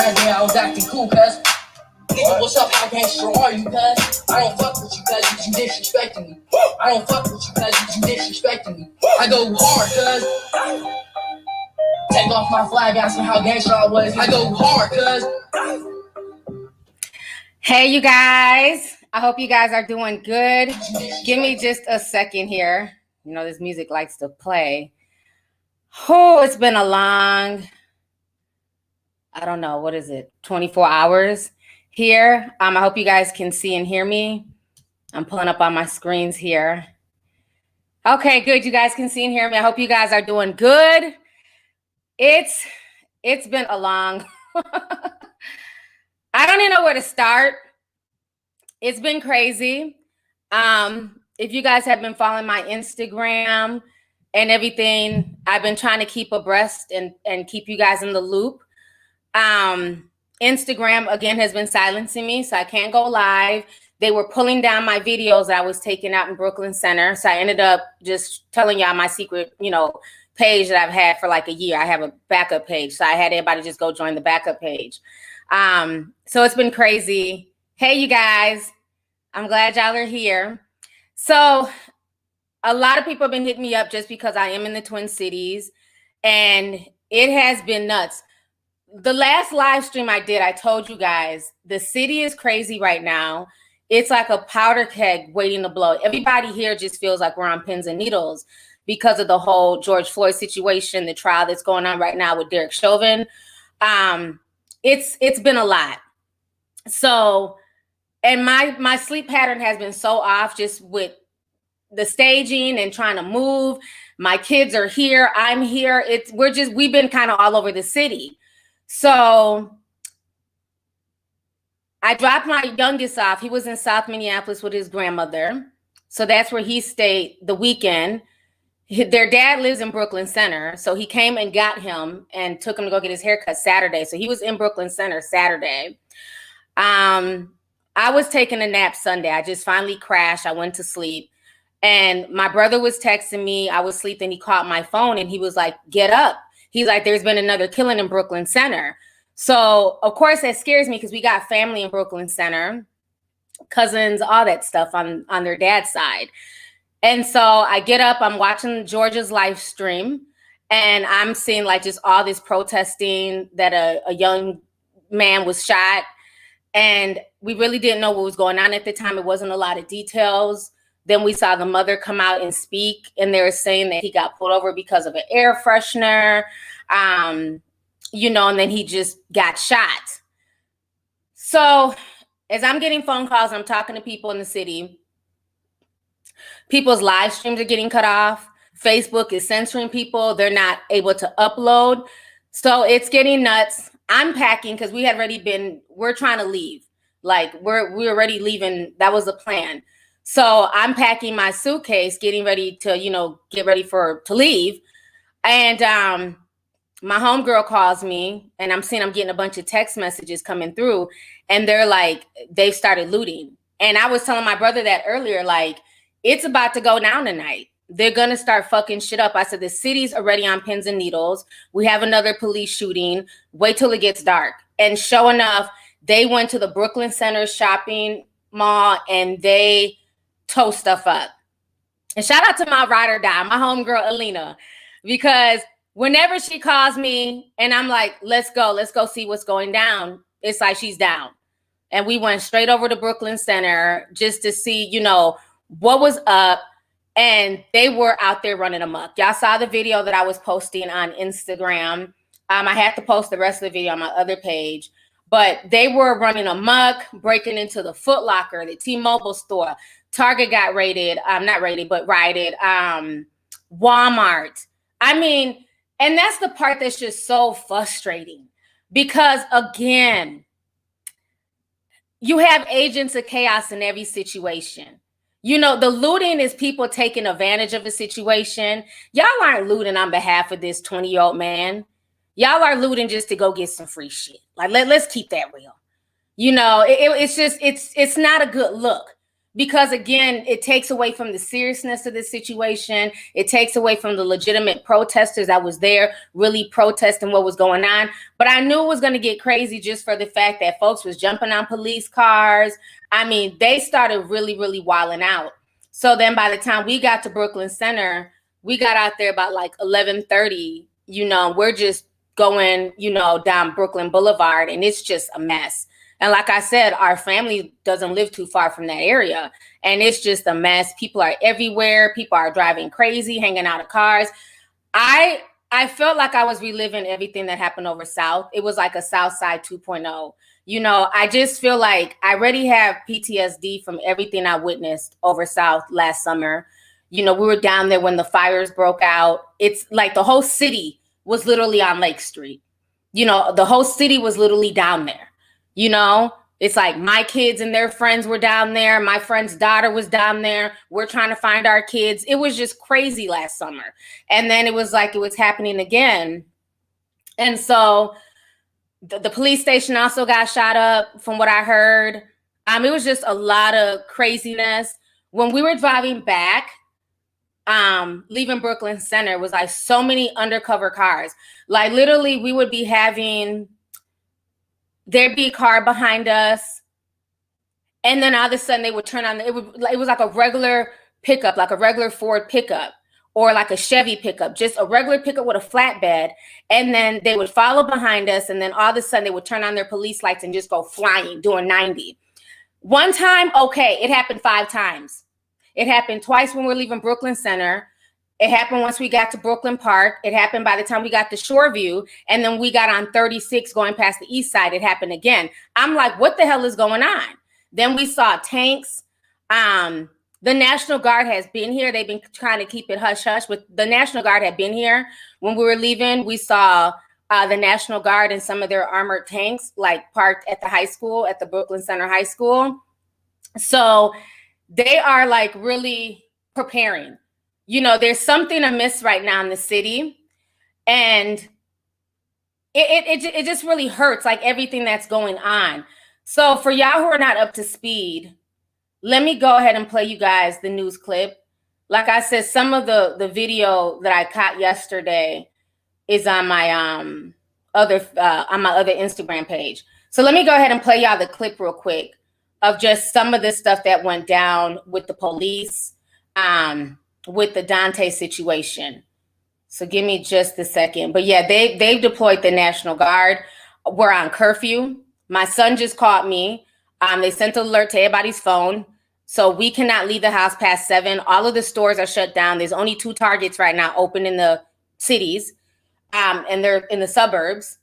back then I was acting cool, cuz. What's up, how gangster are you, cuz? I don't fuck with you, cuz you disrespecting me. I don't fuck with you, cuz you disrespecting me. I go hard, cuz. Take off my flag, asking how gangster I was. I go hard, cuz. Hey, you guys. I hope you guys are doing good. Give me just a second here. You know, this music likes to play. Oh, it's been a long, I don't know, what is it, 24 hours here. I hope you guys can see and hear me. I'm pulling up on my screens here. Okay, good. You guys can see and hear me. I hope you guys are doing good. It's been a long, I don't even know where to start. It's been crazy. If you guys have been following my Instagram and everything, I've been trying to keep abreast and keep you guys in the loop. Instagram, again, has been silencing me, so I can't go live. They were pulling down my videos that I was taking out in Brooklyn Center. So I ended up just telling y'all my secret, page that I've had for like a year. I have a backup page. So I had everybody just go join the backup page. So it's been crazy. Hey, you guys, I'm glad y'all are here. So a lot of people have been hitting me up just because I am in the Twin Cities, and it has been nuts. The last live stream I did, I told you guys, the city is crazy right now. It's like a powder keg waiting to blow. Everybody here just feels like we're on pins and needles because of the whole George Floyd situation, the trial that's going on right now with Derek Chauvin. It's been a lot. So, and my sleep pattern has been so off just with the staging and trying to move. My kids are here. I'm here. We've been kind of all over the city. So I dropped my youngest off. He was in South Minneapolis with his grandmother. So that's where he stayed the weekend. Their dad lives in Brooklyn Center. So he came and got him and took him to go get his haircut Saturday. So he was in Brooklyn Center Saturday. I was taking a nap Sunday. I just finally crashed. I went to sleep. And my brother was texting me. I was sleeping. He caught my phone and he was like, get up. He's like, there's been another killing in Brooklyn Center. So, of course, that scares me because we got family in Brooklyn Center, cousins, all that stuff on their dad's side. And so I get up, I'm watching Georgia's live stream, and I'm seeing like just all this protesting that a young man was shot. And we really didn't know what was going on at the time. It wasn't a lot of details. Then we saw the mother come out and speak, and they were saying that he got pulled over because of an air freshener, and then he just got shot. So as I'm getting phone calls, I'm talking to people in the city, people's live streams are getting cut off. Facebook is censoring people. They're not able to upload. So it's getting nuts. I'm packing because we're trying to leave. Like we're already leaving. That was the plan. So I'm packing my suitcase, getting ready to, get ready to leave. And my homegirl calls me, and I'm getting a bunch of text messages coming through, and they're like, they've started looting. And I was telling my brother that earlier, like, it's about to go down tonight. They're going to start fucking shit up. I said, the city's already on pins and needles. We have another police shooting. Wait till it gets dark. And sure enough, they went to the Brooklyn Center shopping mall, and they tow stuff up. And shout out to my ride or die, my homegirl Alina, because whenever she calls me and I'm like, let's go see what's going down, it's like she's down. And we went straight over to Brooklyn Center just to see, what was up. And they were out there running amok. Y'all saw the video that I was posting on Instagram. I had to post the rest of the video on my other page. But they were running amok, breaking into the Foot Locker, the T-Mobile store. Target got raided, rioted. Walmart. I mean, and that's the part that's just so frustrating because, again, you have agents of chaos in every situation. The looting is people taking advantage of a situation. Y'all aren't looting on behalf of this 20-year-old man. Y'all are looting just to go get some free shit. Like, let's keep that real. It's just, it's not a good look because again, it takes away from the seriousness of the situation. It takes away from the legitimate protesters that was there really protesting what was going on. But I knew it was going to get crazy just for the fact that folks was jumping on police cars. I mean, they started really, really wilding out. So then by the time we got to Brooklyn Center, we got out there about like 11:30, you know, we're just going, you know, down Brooklyn Boulevard, and it's just a mess. And like I said, our family doesn't live too far from that area, and it's just a mess. People are everywhere. People are driving crazy, hanging out of cars. I felt like I was reliving everything that happened over South. It was like a South Side 2.0. You know, I just feel like I already have PTSD from everything I witnessed over South last summer. You know, we were down there when the fires broke out. It's like the whole city was literally on Lake Street. You know, the whole city was literally down there. You know, it's like my kids and their friends were down there. My friend's daughter was down there. We're trying to find our kids. It was just crazy last summer. And then it was like it was happening again. And so the police station also got shot up from what I heard. It was just a lot of craziness. When we were driving back, leaving Brooklyn Center, it was like so many undercover cars. Like literally we would be having... there'd be a car behind us, and then all of a sudden they would turn on. It was like a regular pickup, like a regular Ford pickup, or like a Chevy pickup, just a regular pickup with a flatbed. And then they would follow behind us, and then all of a sudden they would turn on their police lights and just go flying, doing 90. One time, okay, it happened 5 times. It happened twice when we were leaving Brooklyn Center. It happened once we got to Brooklyn Park. It happened by the time we got to Shoreview. And then we got on 36 going past the east side. It happened again. I'm like, what the hell is going on? Then we saw tanks. The National Guard has been here. They've been trying to keep it hush-hush, but the National Guard had been here. When we were leaving, we saw the National Guard and some of their armored tanks like parked at the high school, at the Brooklyn Center High School. So they are like really preparing. You know, there's something amiss right now in the city, and it just really hurts, like everything that's going on. So for y'all who are not up to speed, let me go ahead and play you guys the news clip. Like I said, some of the video that I caught yesterday is on my other Instagram page. So let me go ahead and play y'all the clip real quick of just some of the stuff that went down with the police, with the Daunte situation. So give me just a second. But yeah, they've deployed the National Guard. We're on curfew. My son just called me. They sent an alert to everybody's phone. So we cannot leave the house past 7. All of the stores are shut down. There's only 2 Targets right now open in the cities. And they're in the suburbs.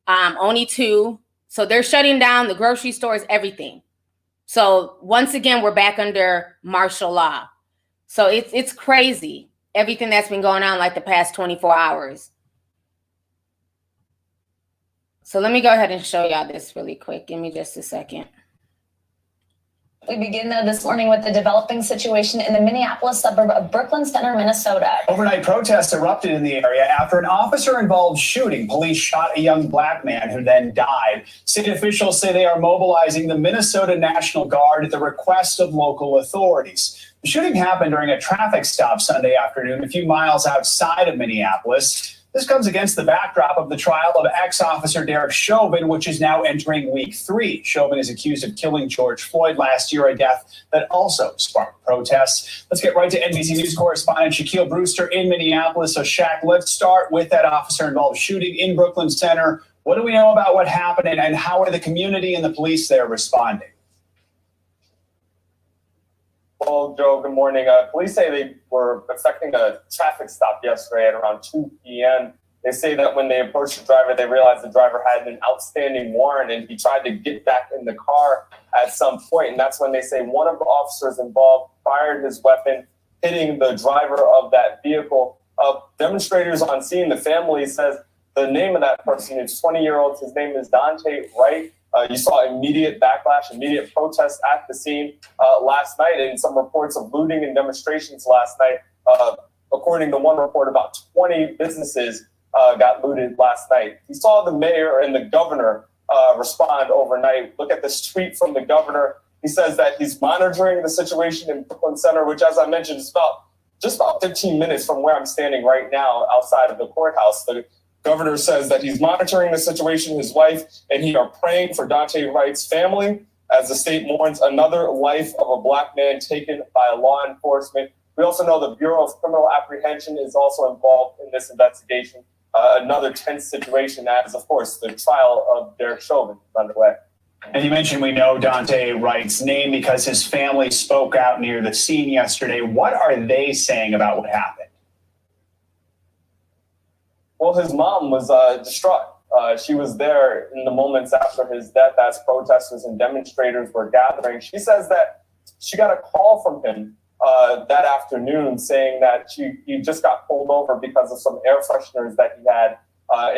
Only 2. So they're shutting down the grocery stores, everything. So once again, we're back under martial law. So it's crazy, everything that's been going on like the past 24 hours. So let me go ahead and show y'all this really quick. Give me just a second. We begin this morning with the developing situation in the Minneapolis suburb of Brooklyn Center, Minnesota. Overnight protests erupted in the area after an officer-involved shooting. Police shot a young black man who then died. City officials say they are mobilizing the Minnesota National Guard at the request of local authorities. The shooting happened during a traffic stop Sunday afternoon, a few miles outside of Minneapolis. This comes against the backdrop of the trial of ex-officer Derek Chauvin, which is now entering week 3. Chauvin is accused of killing George Floyd last year, a death that also sparked protests. Let's get right to NBC News correspondent Shaquille Brewster in Minneapolis. So, Shaq, let's start with that officer-involved shooting in Brooklyn Center. What do we know about what happened, and how are the community and the police there responding? Well, Joe, good morning. Police say they were effecting a traffic stop yesterday at around 2 p.m. They say that when they approached the driver, they realized the driver had an outstanding warrant and he tried to get back in the car at some point. And that's when they say one of the officers involved fired his weapon, hitting the driver of that vehicle. Demonstrators on scene, the family says the name of that person is 20-year-old. His name is Daunte Wright. You saw immediate backlash, immediate protest at the scene last night, and some reports of looting and demonstrations last night. According to one report, about 20 businesses got looted last night. You saw the mayor and the governor respond overnight. Look at this tweet from the governor. He says that he's monitoring the situation in Brooklyn Center, which, as I mentioned, is just about 15 minutes from where I'm standing right now outside of the courthouse. The governor says that he's monitoring the situation, his wife and he are praying for Daunte Wright's family as the state mourns another life of a Black man taken by law enforcement. We also know the Bureau of Criminal Apprehension is also involved in this investigation. Another tense situation as, of course, the trial of Derek Chauvin is underway. And you mentioned we know Daunte Wright's name because his family spoke out near the scene yesterday. What are they saying about what happened? Well, his mom was distraught. She was there in the moments after his death as protesters and demonstrators were gathering. She says that she got a call from him that afternoon saying that he just got pulled over because of some air fresheners that he had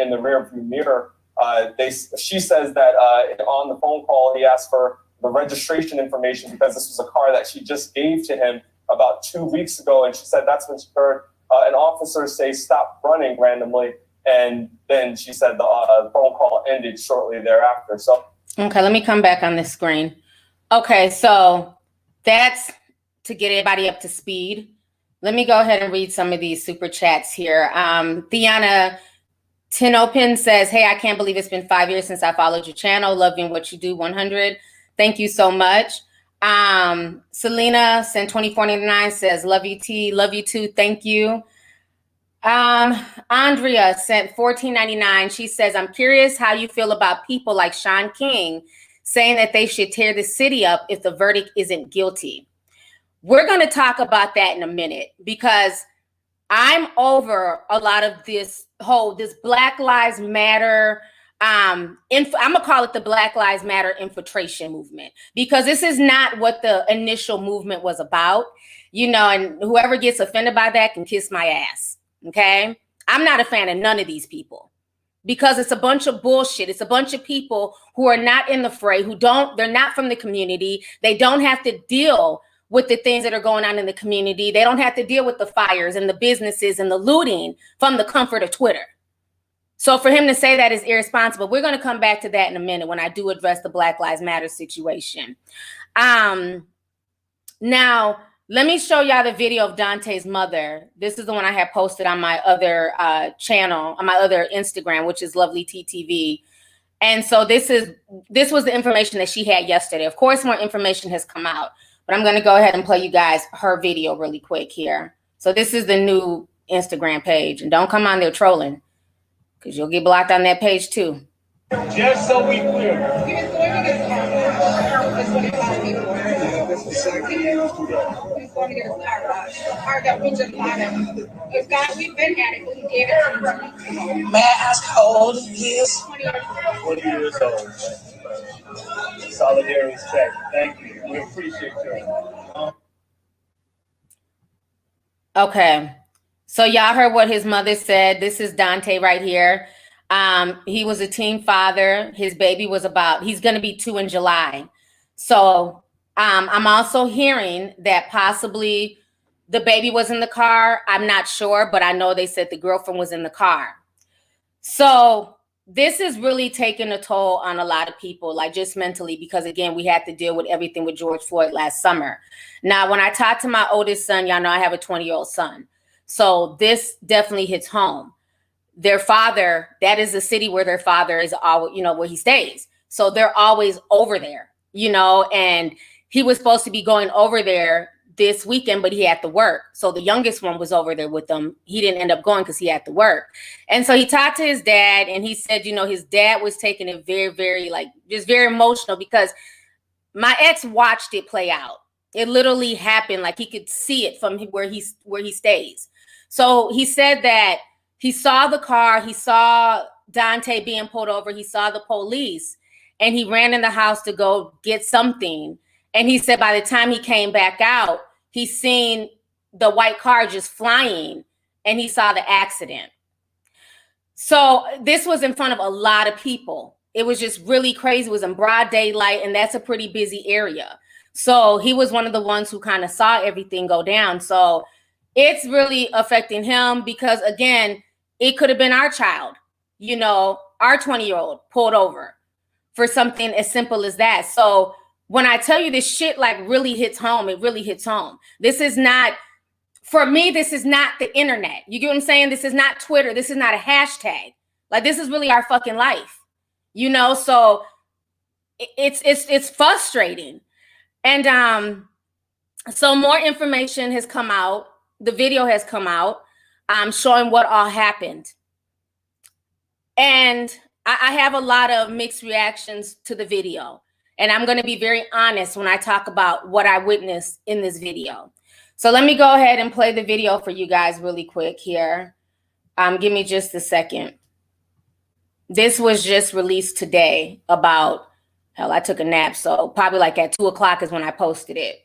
in the rearview mirror. She says that on the phone call, he asked for the registration information because this was a car that she just gave to him about 2 weeks ago. And she said that's when she heard an officer say, "Stop running," randomly. And then she said the phone call ended shortly thereafter. So, okay, let me come back on this screen. Okay, so that's to get everybody up to speed. Let me go ahead and read some of these super chats here. Thiana Tinopin says, "Hey, I can't believe it's been 5 years since I followed your channel. Loving what you do, 100. Thank you so much." Selena sent 2049 says, "Lovelyti, love you too. Thank you." Andrea sent 14.99. She says, "I'm curious how you feel about people like Sean King saying that they should tear the city up if the verdict isn't guilty." We're going to talk about that in a minute because I'm over a lot of this Black Lives Matter. I'm gonna call it the Black Lives Matter infiltration movement because this is not what the initial movement was about, and whoever gets offended by that can kiss my ass. Okay. I'm not a fan of none of these people because it's a bunch of bullshit. It's a bunch of people who are not in the fray, they're not from the community. They don't have to deal with the things that are going on in the community. They don't have to deal with the fires and the businesses and the looting from the comfort of Twitter. So for him to say that is irresponsible. We're going to come back to that in a minute when I do address the Black Lives Matter situation. Now, let me show y'all the video of Daunte's mother. This is the one I have posted on my other channel, on my other Instagram, which is Lovelyti TV. And so this was the information that she had yesterday. Of course, more information has come out, but I'm going to go ahead and play you guys her video really quick here. So this is the new Instagram page, and don't come on there trolling because you'll get blocked on that page too. Just so we clear. May I ask how old he is? 20 years old. Solidarity check. Thank you. We appreciate you. Okay. So y'all heard what his mother said. This is Daunte right here. He was a teen father. His baby was he's going to be 2 in July. So I'm also hearing that possibly the baby was in the car. I'm not sure, but I know they said the girlfriend was in the car. So this is really taking a toll on a lot of people, like just mentally, because again, we had to deal with everything with George Floyd last summer. Now, when I talk to my oldest son, y'all know I have a 20-year-old son. So this definitely hits home. Their father, that is the city where their father is always, where he stays. So they're always over there, and he was supposed to be going over there this weekend, but he had to work. So the youngest one was over there with them. He didn't end up going because he had to work. And so he talked to his dad and he said, his dad was taking it very, very, just very emotional because my ex watched it play out. It literally happened. Like he could see it from where he stays. So he said that he saw the car, he saw Daunte being pulled over, he saw the police, and he ran in the house to go get something. And he said by the time he came back out, he seen the white car just flying and he saw the accident. So this was in front of a lot of people. It was just really crazy. It was in broad daylight and that's a pretty busy area. So he was one of the ones who kind of saw everything go down. So it's really affecting him because again, it could have been our child, our 20-year-old pulled over for something as simple as that. So when I tell you this shit like really hits home, it really hits home. This is not, for me, this is not the internet. You get what I'm saying? This is not Twitter. This is not a hashtag. Like, this is really our fucking life, you know? So it's frustrating. And so more information has come out. The video has come out showing what all happened. And I have a lot of mixed reactions to the video. And I'm going to be very honest when I talk about what I witnessed in this video. So let me go ahead and play the video for you guys really quick here. Give me just a second. This was just released today about, hell, I took a nap. So probably like at 2 o'clock is when I posted it.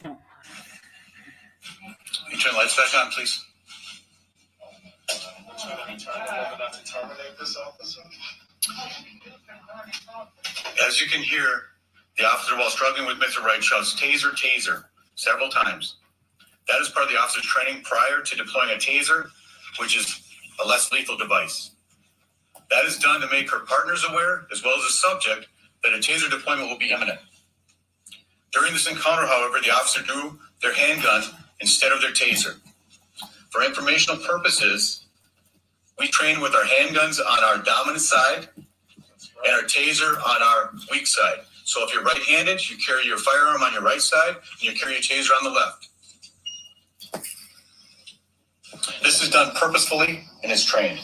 Can you turn the lights back on, please? As you can hear, the officer, while struggling with Mr. Wright, shouts, "Taser, taser," several times. That is part of the officer's training prior to deploying a taser, which is a less lethal device. That is done to make her partners aware, as well as the subject, that a taser deployment will be imminent. During this encounter, however, the officer drew their handgun instead of their taser. For informational purposes, we train with our handguns on our dominant side and our taser on our weak side. So if you're right-handed, you carry your firearm on your right side and you carry your taser on the left. This is done purposefully and is trained.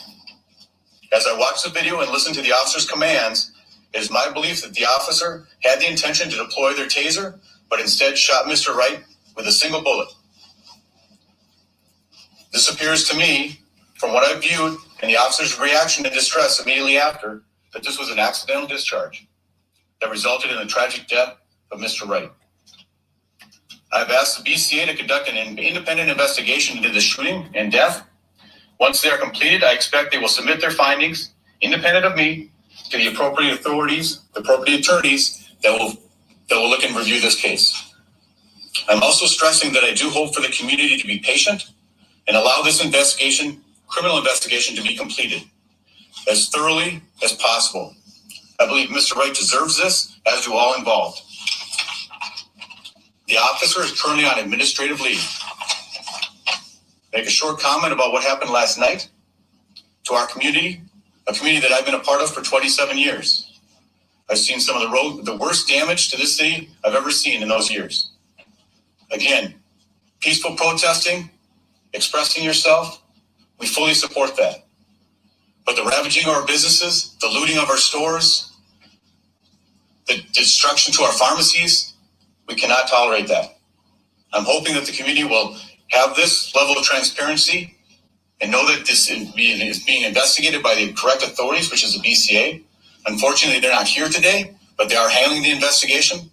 As I watch the video and listen to the officer's commands, it is my belief that the officer had the intention to deploy their taser, but instead shot Mr. Wright with a single bullet. This appears to me, from what I viewed and the officer's reaction to distress immediately after, that this was an accidental discharge that resulted in the tragic death of Mr. Wright. I've asked the BCA to conduct an independent investigation into the shooting and death. Once they are completed, I expect they will submit their findings, independent of me, to the appropriate authorities, the appropriate attorneys that will look and review this case. I'm also stressing that I do hope for the community to be patient and allow this investigation, criminal investigation, to be completed as thoroughly as possible. I believe Mr. Wright deserves this, as do all involved. The officer is currently on administrative leave. Make a short comment about what happened last night to our community, a community that I've been a part of for 27 years. I've seen some of the worst damage to this city I've ever seen in those years. Again, peaceful protesting, expressing yourself, we fully support that. But the ravaging of our businesses, the looting of our stores, the destruction to our pharmacies, we cannot tolerate that. I'm hoping that the community will have this level of transparency and know that this is being investigated by the correct authorities, which is the BCA. Unfortunately, they're not here today, but they are handling the investigation.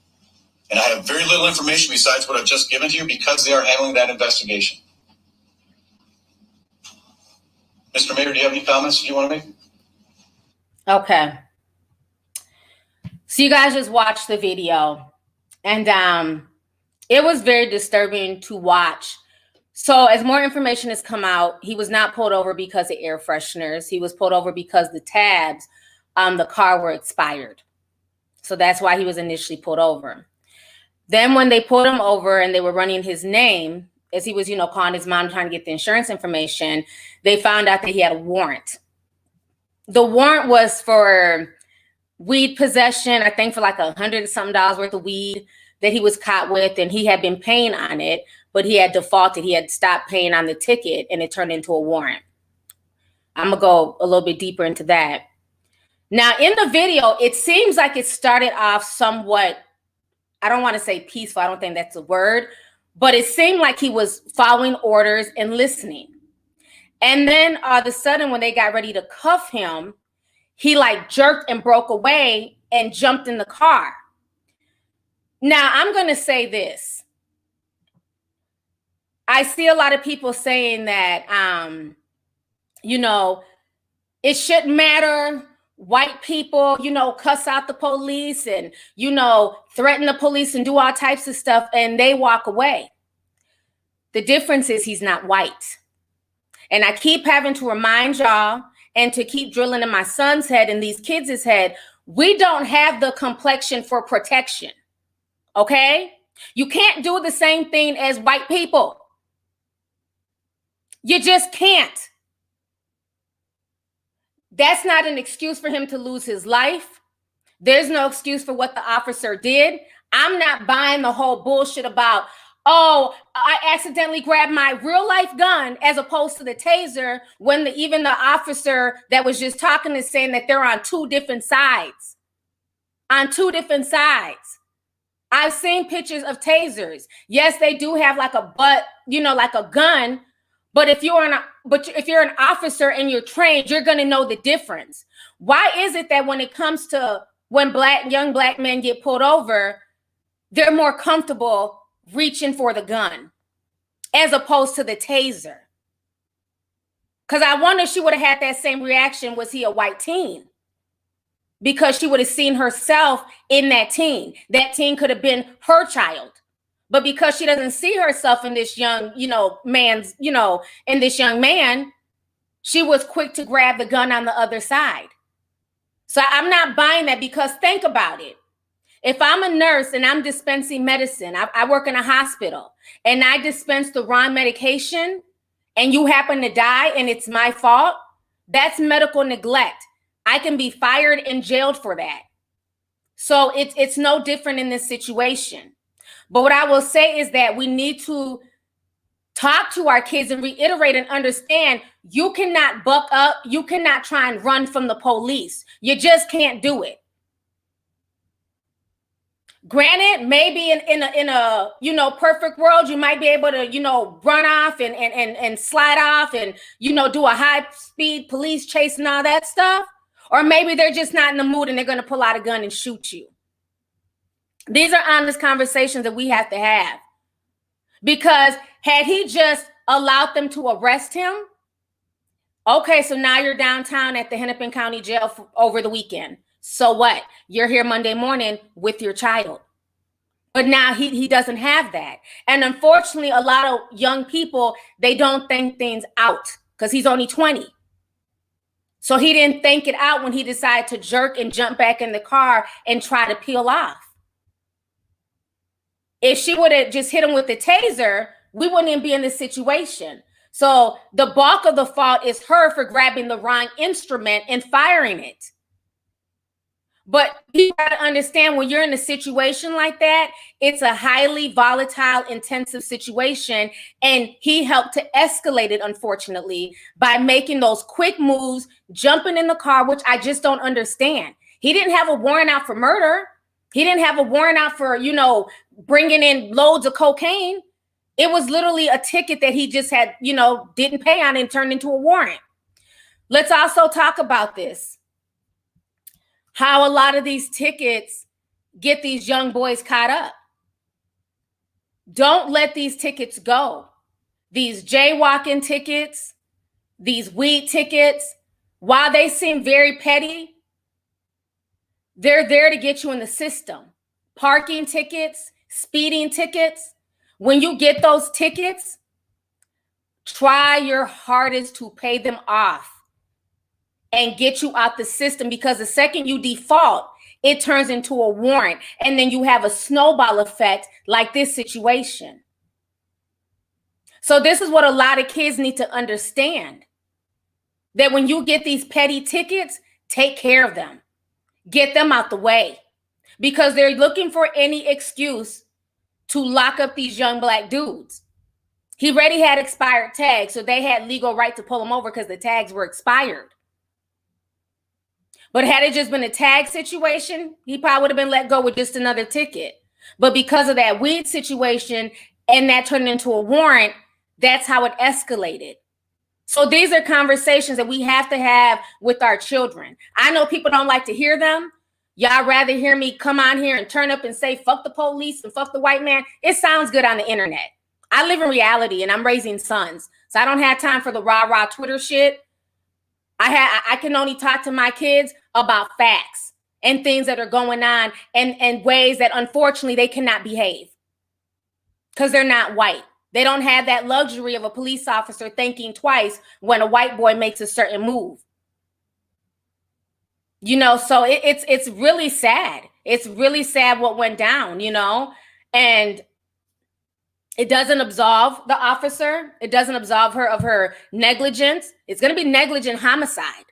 And I have very little information besides what I've just given to you because they are handling that investigation. Mr. Mayor, do you have any comments you want to make? Okay. So you guys just watched the video, and it was very disturbing to watch. So as more information has come out, he was not pulled over because of air fresheners. He was pulled over because the tabs on the car were expired. So that's why he was initially pulled over. Then when they pulled him over and they were running his name, as he was, calling his mom, trying to get the insurance information, they found out that he had a warrant. The warrant was for weed possession, I think for like $100-something worth of weed that he was caught with, and he had been paying on it, but he had defaulted. He had stopped paying on the ticket, and it turned into a warrant. I'm gonna go a little bit deeper into that. Now, in the video, it seems like it started off somewhat, I don't want to say peaceful, I don't think that's a word, but it seemed like he was following orders and listening. And then all of a sudden, when they got ready to cuff him, he like jerked and broke away and jumped in the car. Now, I'm going to say this. I see a lot of people saying that, it shouldn't matter. White people, cuss out the police and, threaten the police and do all types of stuff, and they walk away. The difference is he's not white. And I keep having to remind y'all and to keep drilling in my son's head and these kids' head, we don't have the complexion for protection, okay? You can't do the same thing as white people. You just can't. That's not an excuse for him to lose his life. There's no excuse for what the officer did. I'm not buying the whole bullshit about, oh, I accidentally grabbed my real life gun as opposed to the taser, when even the officer that was just talking is saying that they're on two different sides. On two different sides. I've seen pictures of tasers. Yes, they do have like a butt, like a gun. But if you're an officer and you're trained, you're going to know the difference. Why is it that when it comes to when young black men get pulled over, they're more comfortable reaching for the gun as opposed to the taser? Because I wonder if she would have had that same reaction, was he a white teen? Because she would have seen herself in that teen. That teen could have been her child. But because she doesn't see herself in this young, in this young man, she was quick to grab the gun on the other side. So I'm not buying that, because think about it. If I'm a nurse and I'm dispensing medicine, I work in a hospital, and I dispense the wrong medication and you happen to die and it's my fault, that's medical neglect. I can be fired and jailed for that. So it's no different in this situation. But what I will say is that we need to talk to our kids and reiterate and understand, you cannot buck up. You cannot try and run from the police. You just can't do it. Granted, maybe in a perfect world, you might be able to, run off and slide off and, do a high speed police chase and all that stuff. Or maybe they're just not in the mood and they're going to pull out a gun and shoot you. These are honest conversations that we have to have. Because had he just allowed them to arrest him, okay, so now you're downtown at the Hennepin County Jail over the weekend. So what? You're here Monday morning with your child. But now he doesn't have that. And unfortunately, a lot of young people, they don't think things out, because he's only 20. So he didn't think it out when he decided to jerk and jump back in the car and try to peel off. If she would have just hit him with the taser, we wouldn't even be in this situation. So the bulk of the fault is her for grabbing the wrong instrument and firing it. But you got to understand, when you're in a situation like that, it's a highly volatile, intensive situation. And he helped to escalate it, unfortunately, by making those quick moves, jumping in the car, which I just don't understand. He didn't have a warrant out for murder. He didn't have a warrant out for, bringing in loads of cocaine. It was literally a ticket that he just had, didn't pay on and turned into a warrant. Let's also talk about this. How a lot of these tickets get these young boys caught up. Don't let these tickets go. These jaywalking tickets, these weed tickets, while they seem very petty, they're there to get you in the system. Parking tickets, speeding tickets. When you get those tickets, try your hardest to pay them off and get you out the system, because the second you default, it turns into a warrant. And then you have a snowball effect like this situation. So this is what a lot of kids need to understand. That when you get these petty tickets, take care of them. Get them out the way. Because they're looking for any excuse to lock up these young Black dudes. He already had expired tags, so they had legal right to pull him over because the tags were expired. But had it just been a tag situation, he probably would have been let go with just another ticket. But because of that weed situation and that turned into a warrant, that's how it escalated. So these are conversations that we have to have with our children. I know people don't like to hear them. Y'all rather hear me come on here and turn up and say, fuck the police and fuck the white man. It sounds good on the internet. I live in reality and I'm raising sons. So I don't have time for the rah-rah Twitter shit. I can only talk to my kids about facts and things that are going on and ways that unfortunately they cannot behave because they're not white. They don't have that luxury of a police officer thinking twice when a white boy makes a certain move. You know, so it's really sad. It's really sad what went down, you know, and it doesn't absolve the officer. It doesn't absolve her of her negligence. It's going to be negligent homicide.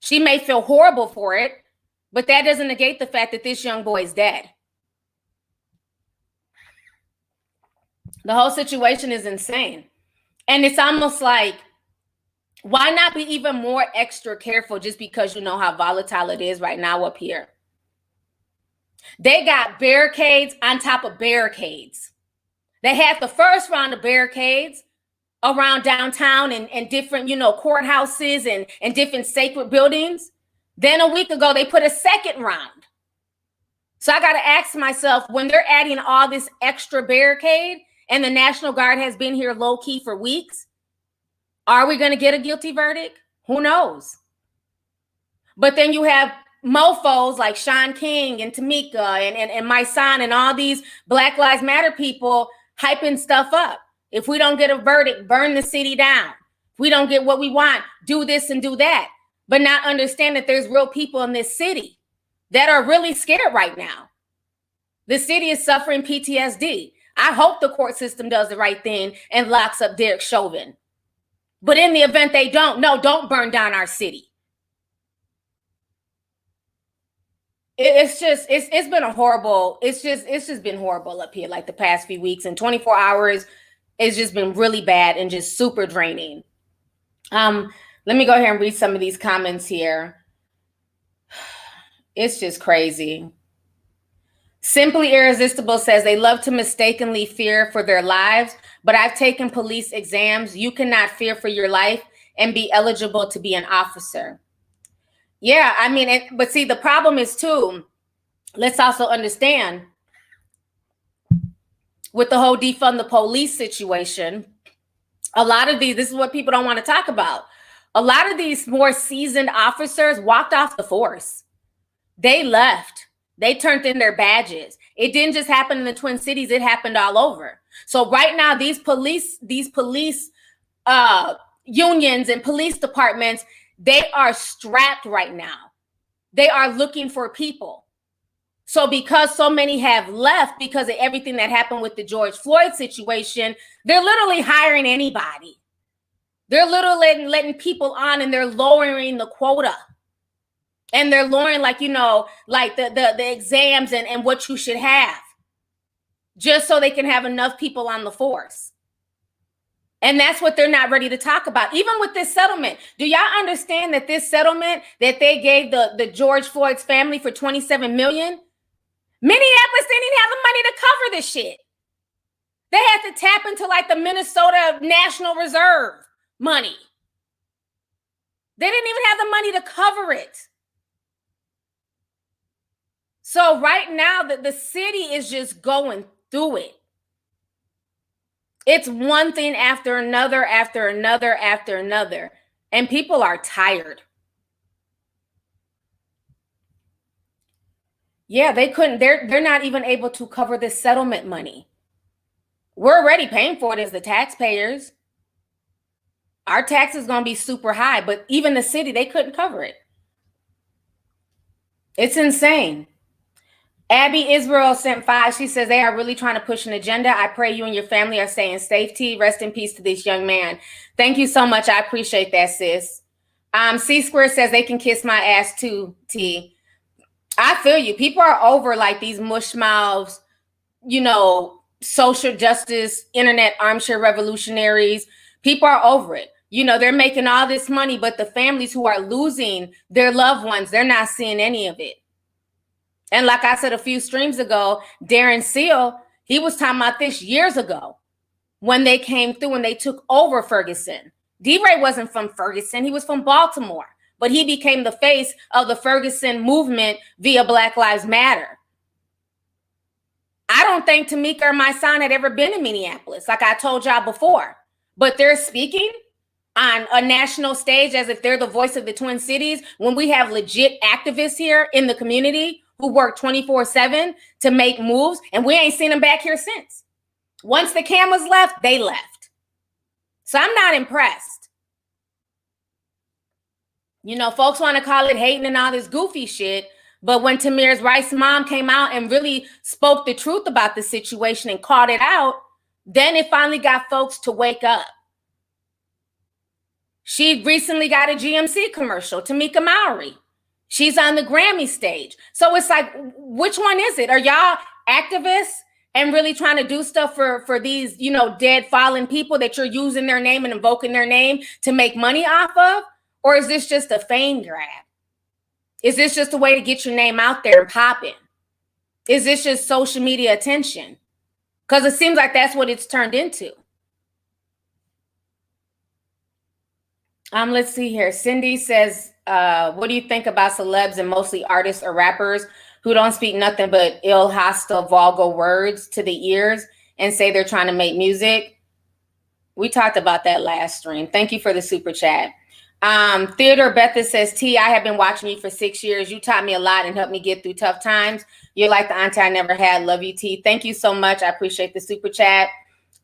She may feel horrible for it, but that doesn't negate the fact that this young boy is dead. The whole situation is insane. And it's almost like, why not be even more extra careful just because you know how volatile it is right now up here? They got barricades on top of barricades. They had the first round of barricades around downtown and different, you know, courthouses and different sacred buildings. Then a week ago, they put a second round. So I got to ask myself, when they're adding all this extra barricade and the National Guard has been here low key for weeks, are we going to get a guilty verdict? Who knows? But then you have mofos like Sean King and Tamika and my son and all these Black Lives Matter people hyping stuff up. If we don't get a verdict, burn the city down. If we don't get what we want, do this and do that. But not understand that there's real people in this city that are really scared right now. The city is suffering PTSD. I hope the court system does the right thing and locks up Derek Chauvin. But in the event they don't, no, don't burn down our city. It's been a horrible, it's just been horrible up here like the past few weeks, and 24 hours it's just been really bad and just super draining. Let me go ahead and read some of these comments here. It's just crazy. Simply Irresistible says they love to mistakenly fear for their lives, but I've taken police exams. You cannot fear for your life and be eligible to be an officer. Yeah, I mean, but see, the problem is too, let's also understand with the whole defund the police situation, a lot of these, this is what people don't want to talk about. A lot of these more seasoned officers walked off the force. They left. They turned in their badges. It didn't just happen in the Twin Cities. It happened all over. So right now, these police unions and police departments, they are strapped right now. They are looking for people. So because so many have left because of everything that happened with the George Floyd situation, they're literally hiring anybody. They're literally letting people on and they're lowering the quota. And they're lowering, like, you know, like the exams and what you should have, just so they can have enough people on the force. And that's what they're not ready to talk about. Even with this settlement, do y'all understand that this settlement that they gave the George Floyd's family for $27 million, Minneapolis didn't even have the money to cover this shit. They had to tap into like the Minnesota National Reserve money. They didn't even have the money to cover it. So right now, the city is just going through it. It's one thing after another, after another, after another. And people are tired. Yeah, they couldn't, they're not even able to cover the settlement money. We're already paying for it as the taxpayers. Our tax is going to be super high, but even the city, they couldn't cover it. It's insane. Abby Israel sent 5. She says, they are really trying to push an agenda. I pray you and your family are staying safe. T, rest in peace to this young man. Thank you so much. I appreciate that, sis. C Square says they can kiss my ass too, T. I feel you. People are over like these mush mouths, you know, social justice, internet armchair revolutionaries. People are over it. You know, they're making all this money, but the families who are losing their loved ones, they're not seeing any of it. And like I said a few streams ago, Darren Seal, he was talking about this years ago when they came through and they took over Ferguson. D-Ray wasn't from Ferguson. He was from Baltimore, but he became the face of the Ferguson movement via Black Lives Matter. I don't think Tamika or my son had ever been in Minneapolis, like I told y'all before, but they're speaking on a national stage as if they're the voice of the Twin Cities when we have legit activists here in the community who work 24/7 to make moves, and we ain't seen them back here since. Once the cameras left, they left. So I'm not impressed. You know, folks want to call it hating and all this goofy shit, but when Tamir's Rice's mom came out and really spoke the truth about the situation and called it out, then it finally got folks to wake up. She recently got a GMC commercial, Tamika Mowry. She's on the Grammy stage. So it's like, which one is it? Are y'all activists and really trying to do stuff for these, you know, dead, fallen people that you're using their name and invoking their name to make money off of? Or is this just a fame grab? Is this just a way to get your name out there and popping? Is this just social media attention? Because it seems like that's what it's turned into. Let's see here. Cindy says, what do you think about celebs and mostly artists or rappers who don't speak nothing but ill, hostile, vulgar words to the ears and say they're trying to make music? We talked about that last stream. Thank you for the super chat. Theodore Betha says, T, I have been watching you for 6 years. You taught me a lot and helped me get through tough times. You're like the auntie I never had. Love you, T. Thank you so much. I appreciate the super chat.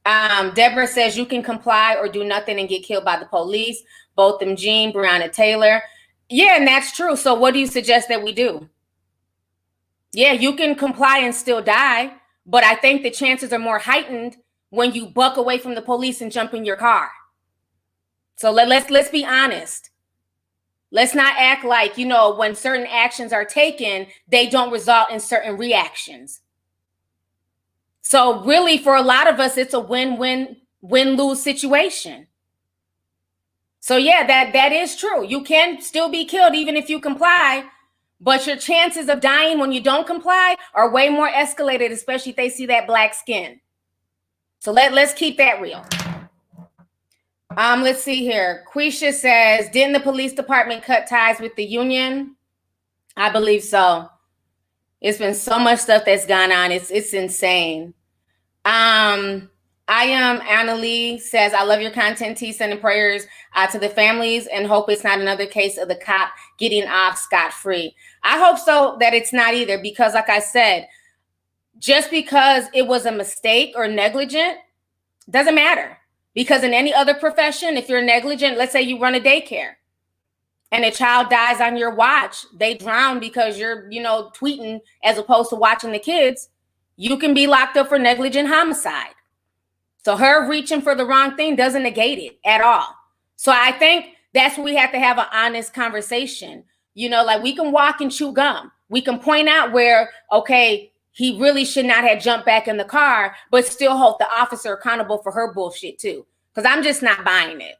Deborah says, you can comply or do nothing and get killed by the police. Both them, Jean, Breonna Taylor. Yeah, and that's true. So what do you suggest that we do? Yeah, you can comply and still die, but I think the chances are more heightened when you buck away from the police and jump in your car. So let's be honest. Let's not act like, you know, when certain actions are taken, they don't result in certain reactions. So really, for a lot of us, it's a win-win, win-lose situation. So yeah, that is true. You can still be killed even if you comply, but your chances of dying when you don't comply are way more escalated, especially if they see that black skin. So let's keep that real. Let's see here. Quisha says, didn't the police department cut ties with the union? I believe so. It's been so much stuff that's gone on. It's insane. I am Annalie says, I love your content, T, sending prayers to the families and hope it's not another case of the cop getting off scot-free. I hope so that it's not either, because like I said, just because it was a mistake or negligent doesn't matter. Because in any other profession, if you're negligent, let's say you run a daycare and a child dies on your watch, they drown because you're, you know, tweeting as opposed to watching the kids, you can be locked up for negligent homicide. So her reaching for the wrong thing doesn't negate it at all. So I think that's where we have to have an honest conversation. You know, like we can walk and chew gum. We can point out where, okay, he really should not have jumped back in the car, but still hold the officer accountable for her bullshit too. Because I'm just not buying it.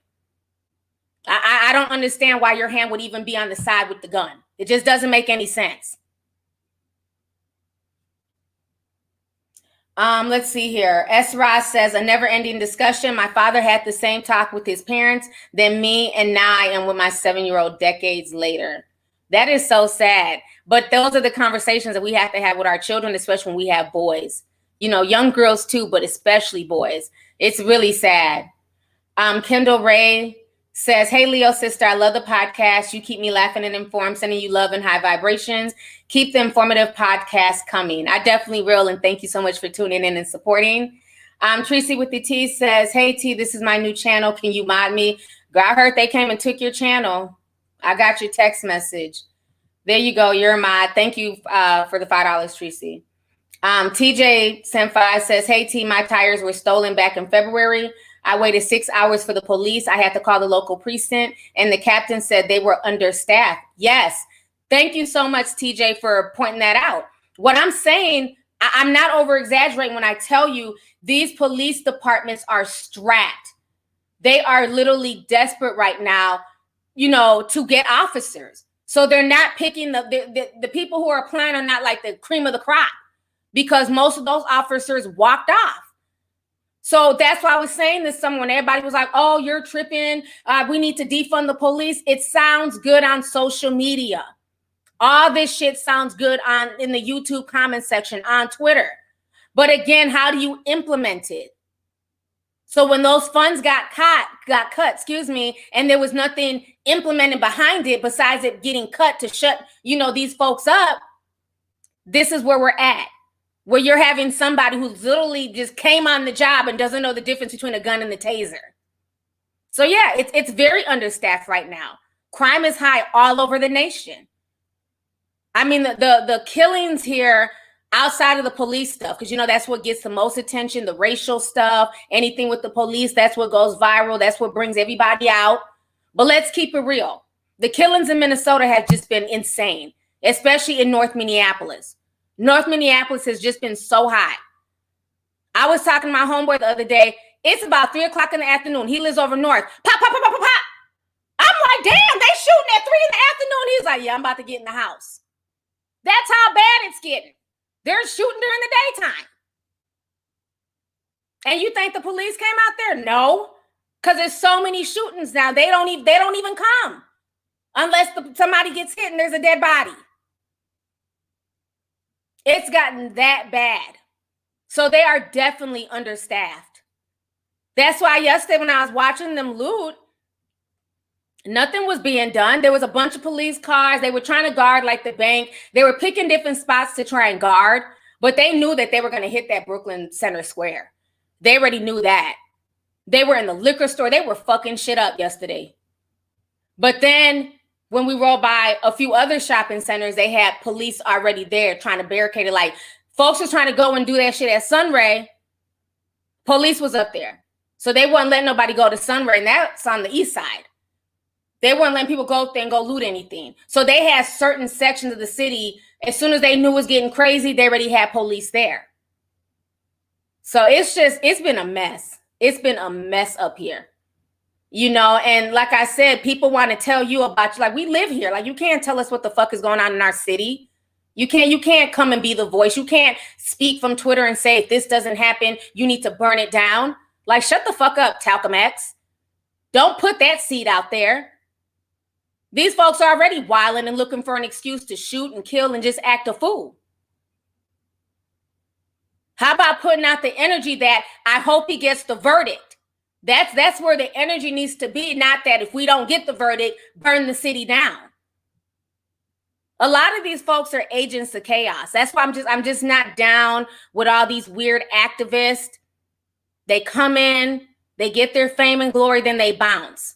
I don't understand why your hand would even be on the side with the gun. It just doesn't make any sense. Let's see here. Esra says, a never-ending discussion. My father had the same talk with his parents, then me, and now I am with my 7-year-old decades later. That is so sad. But those are the conversations that we have to have with our children, especially when we have boys. You know, young girls too, but especially boys. It's really sad. Kendall Ray says, hey, Leo sister, I love the podcast. You keep me laughing and informed, sending you love and high vibrations. Keep the informative podcast coming. I definitely will. And thank you so much for tuning in and supporting. Tracy with the T says, hey, T, this is my new channel. Can you mod me? Girl, I heard they came and took your channel. I got your text message. There you go. You're a mod. Thank you for the $5, Tracy. TJ Senpai says, hey, T, my tires were stolen back in February. I waited 6 hours for the police. I had to call the local precinct, and the captain said they were understaffed. Yes. Thank you so much, TJ, for pointing that out. What I'm saying, I'm not over-exaggerating when I tell you these police departments are strapped. They are literally desperate right now, you know, to get officers. So they're not picking the people who are applying are not like the cream of the crop, because most of those officers walked off. So that's why I was saying this someone, everybody was like, oh, you're tripping. We need to defund the police. It sounds good on social media. All this shit sounds good in the YouTube comment section, on Twitter. But again, how do you implement it? So when those funds got cut, excuse me, and there was nothing implemented behind it besides it getting cut to shut, you know, these folks up, this is where we're at. Where you're having somebody who literally just came on the job and doesn't know the difference between a gun and the taser. So yeah, it's very understaffed right now. Crime is high all over the nation. I mean, the killings here outside of the police stuff, because, you know, that's what gets the most attention, the racial stuff, anything with the police, that's what goes viral. That's what brings everybody out. But let's keep it real. The killings in Minnesota have just been insane, especially in North Minneapolis. North Minneapolis has just been so high. I was talking to my homeboy the other day. It's about 3 o'clock in the afternoon. He lives over north. Pop, pop, pop, pop, pop, pop. I'm like, damn, they shooting at 3 in the afternoon. He's like, yeah, I'm about to get in the house. That's how bad it's getting. They're shooting during the daytime. And you think the police came out there? No, because there's so many shootings now. They don't even come unless somebody gets hit and there's a dead body. It's gotten that bad. So they are definitely understaffed. That's why yesterday when I was watching them loot, nothing was being done. There was a bunch of police cars. They were trying to guard like the bank. They were picking different spots to try and guard, but they knew that they were going to hit that Brooklyn Center Square. They already knew that. They were in the liquor store. They were fucking shit up yesterday. But then when we rolled by a few other shopping centers, they had police already there trying to barricade it. Like, folks was trying to go and do that shit at Sunray. Police was up there. So they weren't letting nobody go to Sunray, and that's on the east side. They weren't letting people go up there and go loot anything. So they had certain sections of the city, as soon as they knew it was getting crazy, they already had police there. So it's been a mess. It's been a mess up here. You know, and like I said, people want to tell you about you. Like, we live here. Like, you can't tell us what the fuck is going on in our city. You can't come and be the voice. You can't speak from Twitter and say, if this doesn't happen, you need to burn it down. Like, shut the fuck up, Talcum X. Don't put that seed out there. These folks are already wilding and looking for an excuse to shoot and kill and just act a fool. How about putting out the energy that I hope he gets the verdict? That's where the energy needs to be, not that if we don't get the verdict, burn the city down. A lot of these folks are agents of chaos. That's why I'm just not down with all these weird activists. They come in, they get their fame and glory, then they bounce.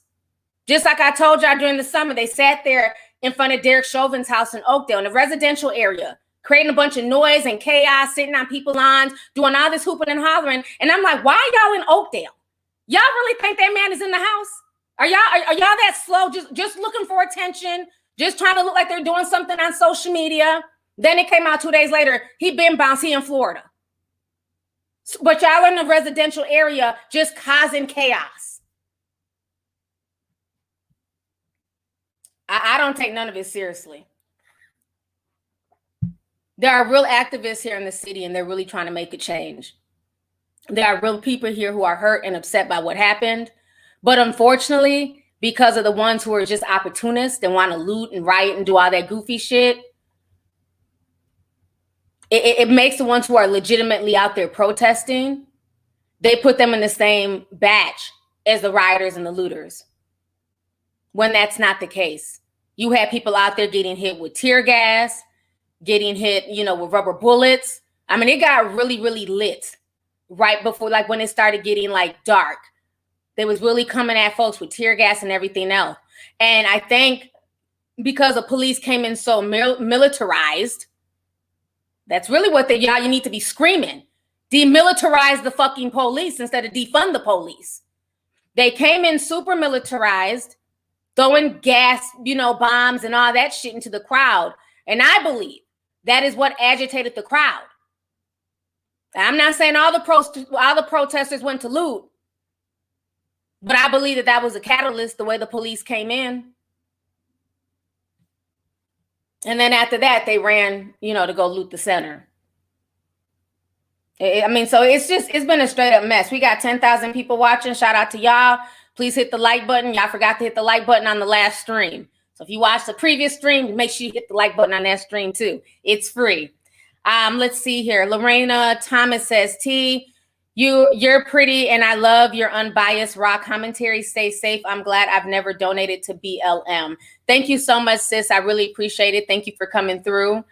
Just like I told y'all during the summer, they sat there in front of Derek Chauvin's house in Oakdale, in a residential area, creating a bunch of noise and chaos, sitting on people's lawns, doing all this hooping and hollering. And I'm like, why are y'all in Oakdale? Y'all really think that man is in the house? Are y'all that slow? Just looking for attention, just trying to look like they're doing something on social media. Then it came out 2 days later, he been bounced, he in Florida. But y'all in the residential area just causing chaos. I don't take none of it seriously. There are real activists here in the city, and they're really trying to make a change. There are real people here who are hurt and upset by what happened. But unfortunately, because of the ones who are just opportunists and want to loot and riot and do all that goofy shit, it makes the ones who are legitimately out there protesting, they put them in the same batch as the rioters and the looters, when that's not the case. You had people out there getting hit with tear gas, getting hit, you know, with rubber bullets. I mean, it got really, really lit right before, like when it started getting like dark. They was really coming at folks with tear gas and everything else. And I think because the police came in so militarized. That's really what you need to be screaming. Demilitarize the fucking police instead of defund the police. They came in super militarized, throwing gas, bombs and all that shit into the crowd. And I believe that is what agitated the crowd. I'm not saying all the protesters went to loot, but I believe that was a catalyst, the way the police came in. And then after that, they ran, to go loot the center. So it's been a straight up mess. We got 10,000 people watching. Shout out to y'all. Please hit the like button. Y'all forgot to hit the like button on the last stream. So if you watched the previous stream, make sure you hit the like button on that stream too. It's free. Let's see here. Lorena Thomas says, T, you're pretty and I love your unbiased raw commentary. Stay safe. I'm glad I've never donated to BLM. Thank you so much, sis. I really appreciate it. Thank you for coming through.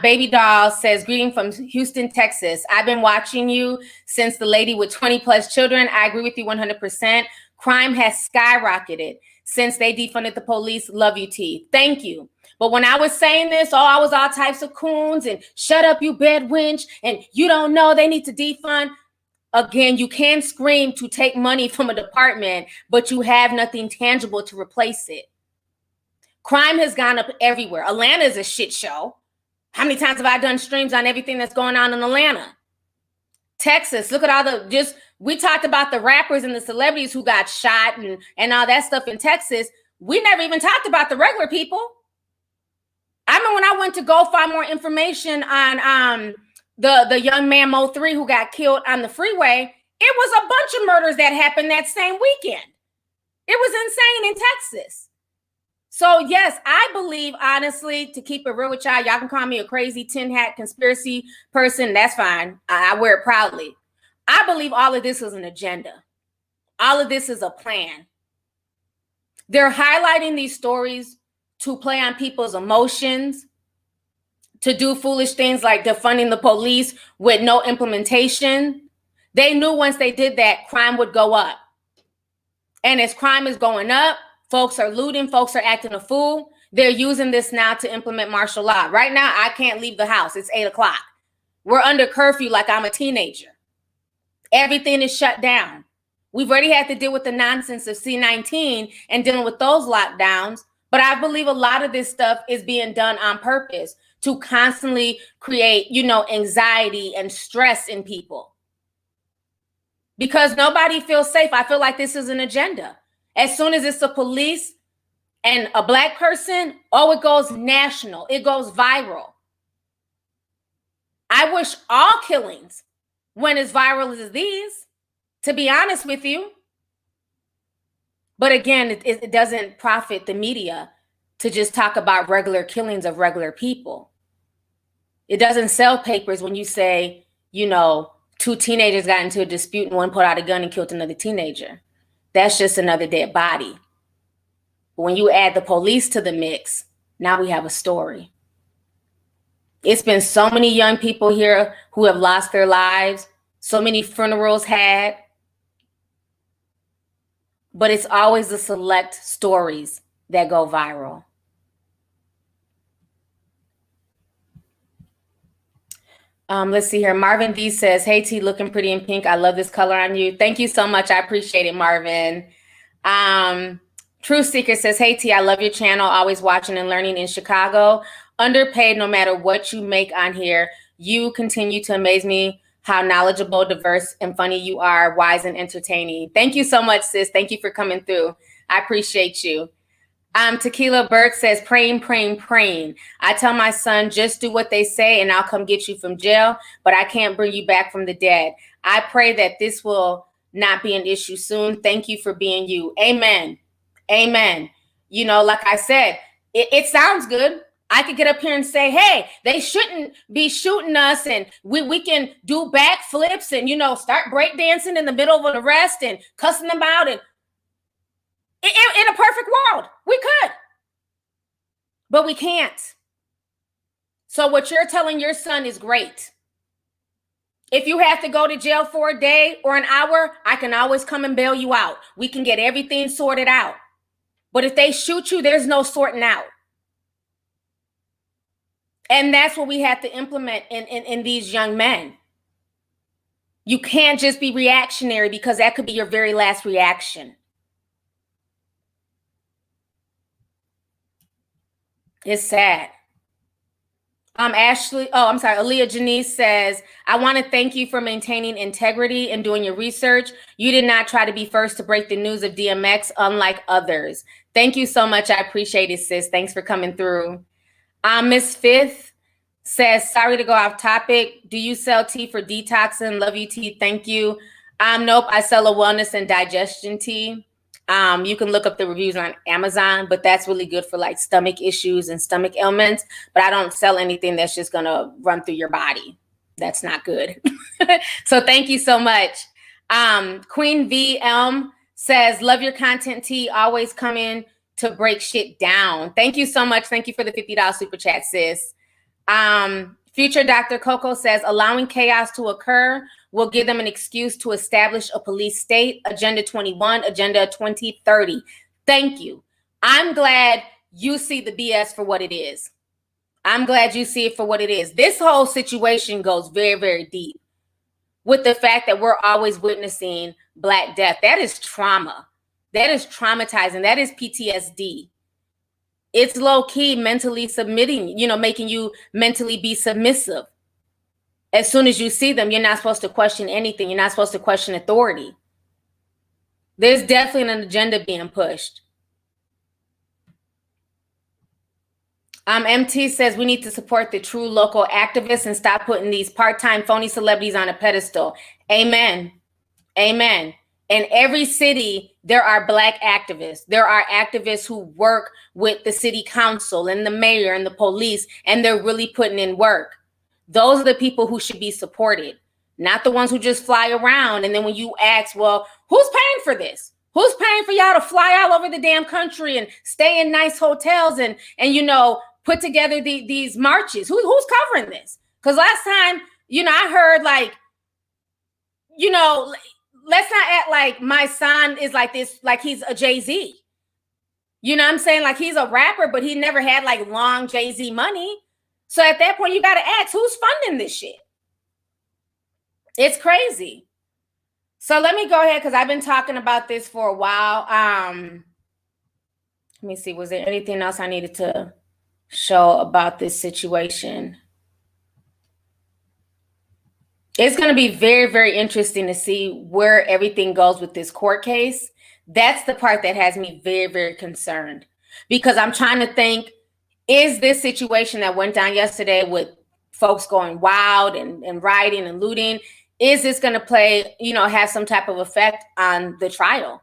Baby Doll says, greeting from Houston, Texas. I've been watching you since the lady with 20 plus children. I agree with you 100%. Crime has skyrocketed since they defunded the police. Love you, T. Thank you. But when I was saying this, I was all types of coons and shut up, you bed wench, and you don't know they need to defund. Again, you can scream to take money from a department, but you have nothing tangible to replace it. Crime has gone up everywhere. Atlanta is a shit show. How many times have I done streams on everything that's going on in Atlanta? Texas, look at all we talked about the rappers and the celebrities who got shot and all that stuff in Texas. We never even talked about the regular people. I remember when I went to go find more information on the young man Mo3 who got killed on the freeway. It was a bunch of murders that happened that same weekend. It was insane in Texas. So yes, I believe, honestly, to keep it real with y'all can call me a crazy tin hat conspiracy person. That's fine. I wear it proudly. I believe all of this is an agenda. All of this is a plan. They're highlighting these stories to play on people's emotions, to do foolish things like defunding the police with no implementation. They knew once they did that, crime would go up. And as crime is going up, folks are looting, folks are acting a fool. They're using this now to implement martial law. Right now, I can't leave the house. It's 8 o'clock. We're under curfew like I'm a teenager. Everything is shut down. We've already had to deal with the nonsense of C-19 and dealing with those lockdowns. But I believe a lot of this stuff is being done on purpose to constantly create, anxiety and stress in people. Because nobody feels safe. I feel like this is an agenda. As soon as it's the police and a Black person, it goes national. It goes viral. I wish all killings went as viral as these, to be honest with you. But again, it doesn't profit the media to just talk about regular killings of regular people. It doesn't sell papers when you say, 2 teenagers got into a dispute and one put out a gun and killed another teenager. That's just another dead body. But when you add the police to the mix, now we have a story. It's been so many young people here who have lost their lives, so many funerals had. But it's always the select stories that go viral. Let's see here. Marvin V says, hey, T, looking pretty in pink. I love this color on you. Thank you so much. I appreciate it, Marvin. True Seeker says, hey, T, I love your channel. Always watching and learning in Chicago. Underpaid no matter what you make on here. You continue to amaze me how knowledgeable, diverse, and funny you are, wise and entertaining. Thank you so much, sis. Thank you for coming through. I appreciate you. Tequila Burke says, praying. I tell my son, just do what they say and I'll come get you from jail, but I can't bring you back from the dead. I pray that this will not be an issue soon. Thank you for being you. Amen. Amen. Like I said, it sounds good. I could get up here and say, hey, they shouldn't be shooting us and we can do backflips and, start breakdancing in the middle of an arrest and cussing them out. And in a perfect world, we could, but we can't. So what you're telling your son is great. If you have to go to jail for a day or an hour, I can always come and bail you out. We can get everything sorted out. But if they shoot you, there's no sorting out. And that's what we have to implement in these young men. You can't just be reactionary, because that could be your very last reaction. It's sad. Aaliyah Janice says, I want to thank you for maintaining integrity and doing your research. You did not try to be first to break the news of DMX, unlike others. Thank you so much. I appreciate it, sis. Thanks for coming through. Miss Fifth says, sorry to go off topic. Do you sell tea for detoxing? Love you, tea. Thank you. Nope, I sell a wellness and digestion tea. You can look up the reviews on Amazon, but that's really good for like stomach issues and stomach ailments. But I don't sell anything that's just going to run through your body. That's not good. So thank you so much. Queen VM says, love your content, T. Always come in to break shit down. Thank you so much. Thank you for the $50 super chat, sis. Future Dr. Coco says, allowing chaos to occur will give them an excuse to establish a police state. Agenda 21, Agenda 2030. Thank you. I'm glad you see the BS for what it is. I'm glad you see it for what it is. This whole situation goes very, very deep with the fact that we're always witnessing Black death. That is trauma. That is traumatizing. That is PTSD. It's low-key mentally submitting, making you mentally be submissive. As soon as you see them, you're not supposed to question anything. You're not supposed to question authority. There's definitely an agenda being pushed. MT says we need to support the true local activists and stop putting these part-time phony celebrities on a pedestal. Amen. Amen. In every city, there are Black activists. There are activists who work with the city council and the mayor and the police, and they're really putting in work. Those are the people who should be supported, not the ones who just fly around. And then when you ask, well, who's paying for this? Who's paying for y'all to fly all over the damn country and stay in nice hotels and put together these marches? Who's covering this? Because last time, I heard let's not act like my son is like this, like he's a Jay-Z. You know what I'm saying? Like he's a rapper, but he never had like long Jay-Z money. So at that point, you got to ask, who's funding this shit? It's crazy. So let me go ahead, because I've been talking about this for a while. Let me see. Was there anything else I needed to show about this situation? It's going to be very, very interesting to see where everything goes with this court case. That's the part that has me very, very concerned, because I'm trying to think, is this situation that went down yesterday with folks going wild and rioting and looting, is this going to have some type of effect on the trial?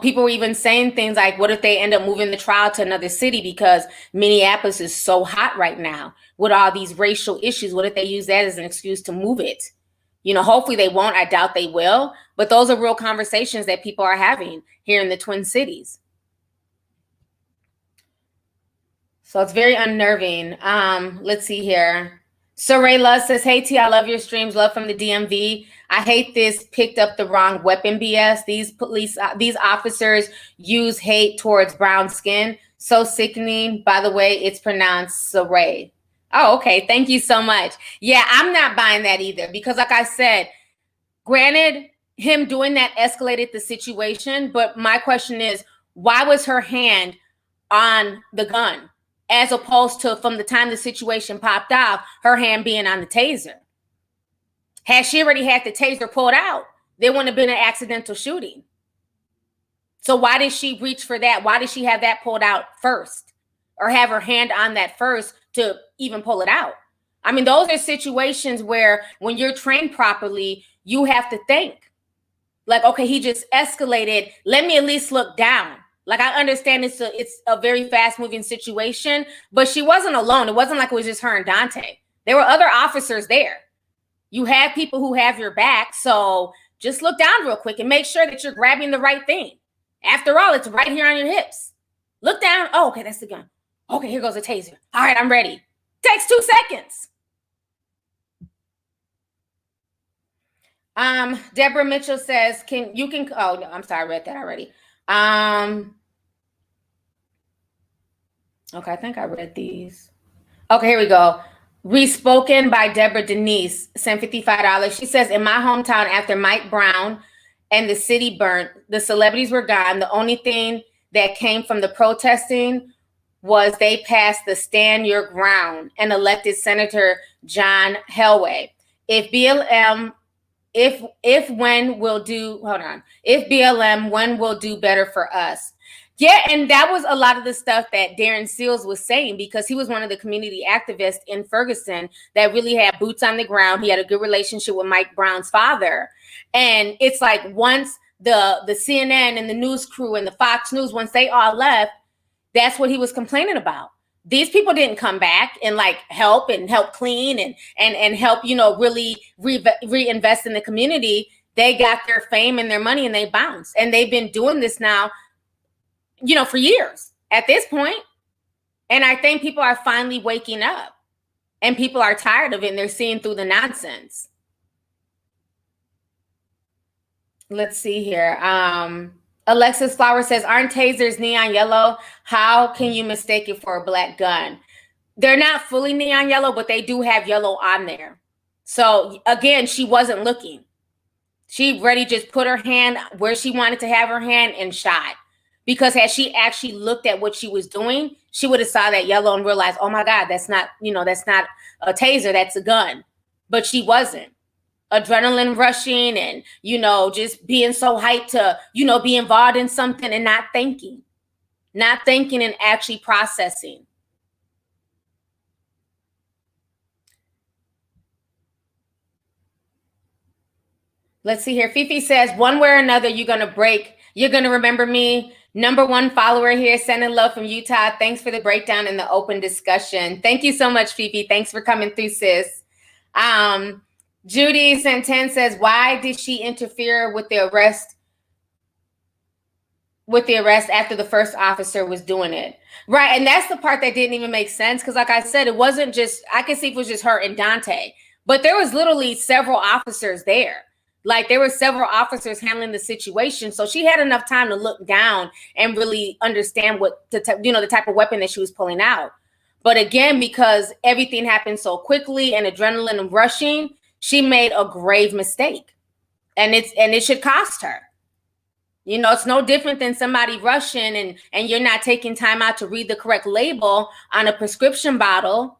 People were even saying things like, what if they end up moving the trial to another city because Minneapolis is so hot right now with all these racial issues? What if they use that as an excuse to move it? Hopefully they won't. I doubt they will. But those are real conversations that people are having here in the Twin Cities. So it's very unnerving. Let's see here. Saray Love says, hey, T, I love your streams. Love from the DMV. I hate this picked up the wrong weapon BS. These officers use hate towards brown skin. So sickening. By the way, it's pronounced Saray. Oh, okay. Thank you so much. Yeah, I'm not buying that either, because like I said, granted, him doing that escalated the situation. But my question is, why was her hand on the gun, as opposed to from the time the situation popped off, her hand being on the taser? Had she already had the taser pulled out, there wouldn't have been an accidental shooting. So why did she reach for that? Why did she have that pulled out first, or have her hand on that first to even pull it out? I mean, those are situations where when you're trained properly, you have to think like, okay, he just escalated. Let me at least look down. Like, I understand it's a very fast moving situation, but she wasn't alone. It wasn't like it was just her and Daunte. There were other officers there. You have people who have your back. So just look down real quick and make sure that you're grabbing the right thing. After all, it's right here on your hips. Look down. Oh, okay, that's the gun. Okay, here goes the taser. All right, I'm ready. Takes 2 seconds. Deborah Mitchell says, oh, no, I'm sorry, I read that already. Okay, I think I read these. Okay, here we go. Respoken by Deborah Denise, sent $55. She says, in my hometown, after Mike Brown and the city burnt, the celebrities were gone. The only thing that came from the protesting was they passed the Stand Your Ground and elected Senator John Helway. If BLM when will do better for us? Yeah, and that was a lot of the stuff that Darren Seals was saying, because he was one of the community activists in Ferguson that really had boots on the ground. He had a good relationship with Mike Brown's father. And it's like, once the CNN and the news crew and the Fox News, once they all left, that's what he was complaining about. These people didn't come back and like help clean and help, really reinvest in the community. They got their fame and their money and they bounced. And they've been doing this now, for years at this point. And I think people are finally waking up and people are tired of it and they're seeing through the nonsense. Let's see here. Alexis Flower says, aren't tasers neon yellow? How can you mistake it for a black gun? They're not fully neon yellow, but they do have yellow on there. So again, she wasn't looking. She really just put her hand where she wanted to have her hand and shot. Because had she actually looked at what she was doing, she would have saw that yellow and realized, oh my God, that's not a taser, that's a gun. But she wasn't. Adrenaline rushing and, just being so hyped to, be involved in something and not thinking and actually processing. Let's see here. Fifi says, one way or another, you're going to remember me. Number one follower here, sending love from Utah. Thanks for the breakdown and the open discussion. Thank you so much, Fifi. Thanks for coming through, sis. Judy Santen says, why did she interfere with the arrest after the first officer was doing it? Right. And that's the part that didn't even make sense. Because like I said, it wasn't just, I could see if it was just her and Daunte, but there was literally several officers there. Like there were several officers handling the situation. So she had enough time to look down and really understand what the type of weapon that she was pulling out. But again, because everything happened so quickly and adrenaline and rushing, she made a grave mistake. And it should cost her. It's no different than somebody rushing and you're not taking time out to read the correct label on a prescription bottle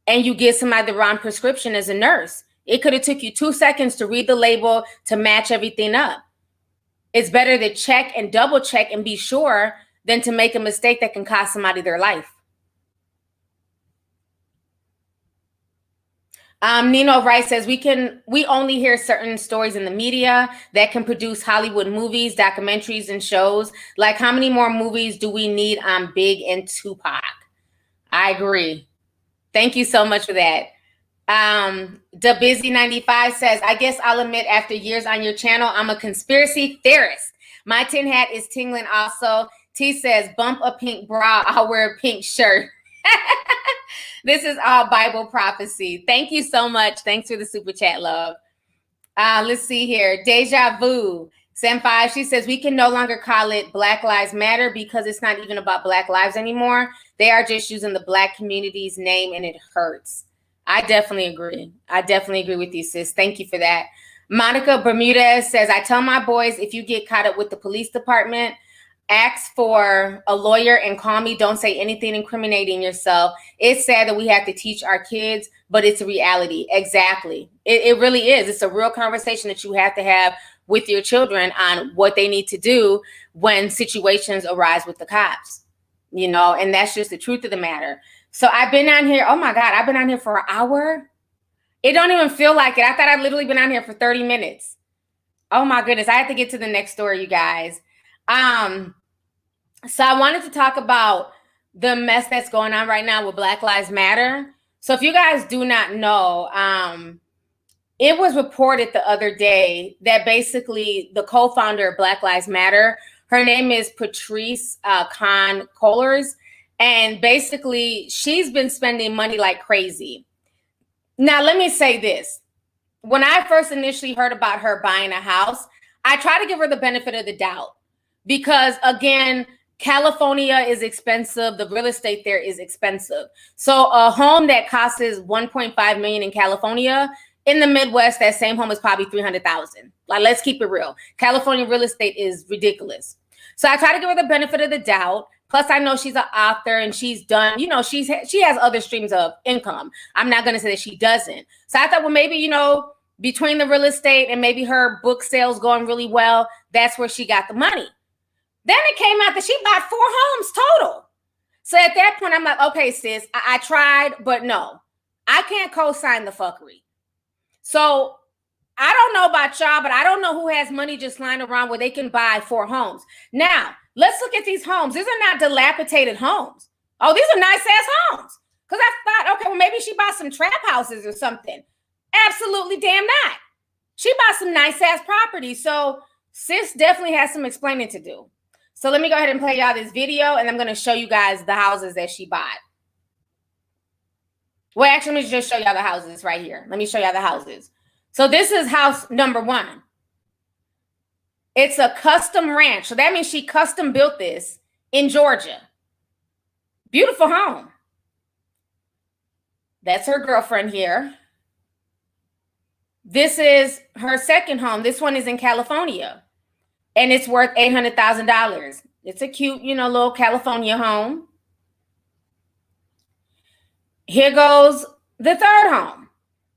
and you give somebody the wrong prescription as a nurse. It could have took you 2 seconds to read the label to match everything up. It's better to check and double check and be sure than to make a mistake that can cost somebody their life. Nino Wright says, we only hear certain stories in the media that can produce Hollywood movies, documentaries, and shows. Like, how many more movies do we need on Big and Tupac? I agree. Thank you so much for that. The Busy 95 says, I guess I'll admit after years on your channel, I'm a conspiracy theorist. My tin hat is tingling also. T says, bump a pink bra, I'll wear a pink shirt. This is all Bible prophecy. Thank you so much. Thanks for the super chat, love. Let's see here. Deja Vu, Senpai, she says, we can no longer call it Black Lives Matter because it's not even about Black lives anymore. They are just using the Black community's name and it hurts. I definitely agree. I definitely agree with you, sis. Thank you for that. Monica Bermudez says, I tell my boys, if you get caught up with the police department, ask for a lawyer and call me. Don't say anything incriminating yourself. It's sad that we have to teach our kids, but it's a reality. Exactly. It really is. It's a real conversation that you have to have with your children on what they need to do when situations arise with the cops, and that's just the truth of the matter. So I've been on here. Oh my God, I've been on here for an hour. It don't even feel like it. I thought I'd literally been on here for 30 minutes. Oh my goodness. I have to get to the next story, you guys. So I wanted to talk about the mess that's going on right now with Black Lives Matter. So if you guys do not know, it was reported the other day that basically the co-founder of Black Lives Matter, her name is Patrice Khan Kohlers, and basically she's been spending money like crazy. Now, let me say this. When I first initially heard about her buying a house, I try to give her the benefit of the doubt because, again, California is expensive. The real estate there is expensive. So a home that costs $1.5 million in California, in the Midwest, that same home is probably $300,000. Like, let's keep it real. California real estate is ridiculous. So I try to give her the benefit of the doubt. Plus, I know she's an author and she's done, you know, she has other streams of income. I'm not going to say that she doesn't. So I thought, well, maybe, you know, between the real estate and maybe her book sales going really well, that's where she got the money. Then it came out that she bought 4 homes total. So at that point, I'm like, okay, sis, I tried, but no, I can't co-sign the fuckery. So I don't know about y'all, but I don't know who has money just lying around where they can buy 4 homes. Now, let's look at these homes. These are not dilapidated homes. Oh, these are nice ass homes. Because I thought, okay, well, maybe she bought some trap houses or something. Absolutely damn not. She bought some nice ass property. So sis definitely has some explaining to do. So let me go ahead and play y'all this video, and I'm going to show you guys the houses that she bought. Well, actually, let me just show y'all the houses right here. Let me show y'all the houses. So this is house number 1. It's a custom ranch. So that means she custom built this in Georgia. Beautiful home. That's her girlfriend here. This is her second home. This one is in California. And it's worth $800,000. It's a cute, you know, little California home. Here goes the third home.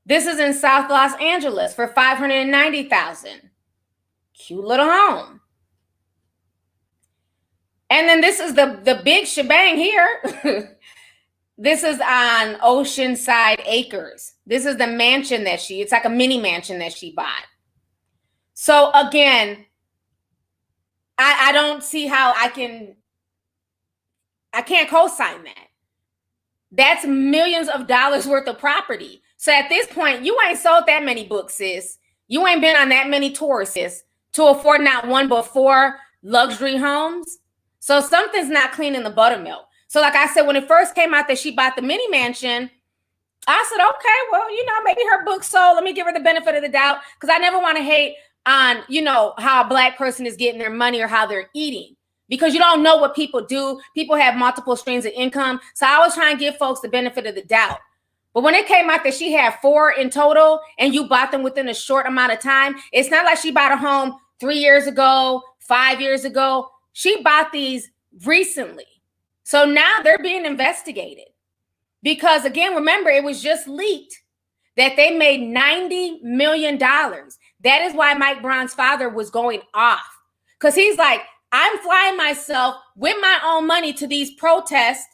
This is in South Los Angeles for $590,000. Cute little home. And then this is the big shebang here. This is on Oceanside Acres. This is the mansion that it's like a mini mansion that she bought. So again, I don't see how I can't co-sign that. That's millions of dollars worth of property. So at this point, you ain't sold that many books, sis. You ain't been on that many tours, sis, to afford not 1 but 4 luxury homes. So something's not clean in the buttermilk. So like I said, when it first came out that she bought the mini mansion, I said, okay, well, you know, maybe her book sold. Let me give her the benefit of the doubt, because I never want to hate on, you know, how a Black person is getting their money or how they're eating, because you don't know what people do. People have multiple streams of income. So I was trying to give folks the benefit of the doubt. But when it came out that she had 4 in total and you bought them within a short amount of time, it's not like she bought a home 3 years ago, 5 years ago. She bought these recently. So now they're being investigated because, again, remember, it was just leaked that they made $90 million. That is why Mike Brown's father was going off, because he's like, I'm flying myself with my own money to these protests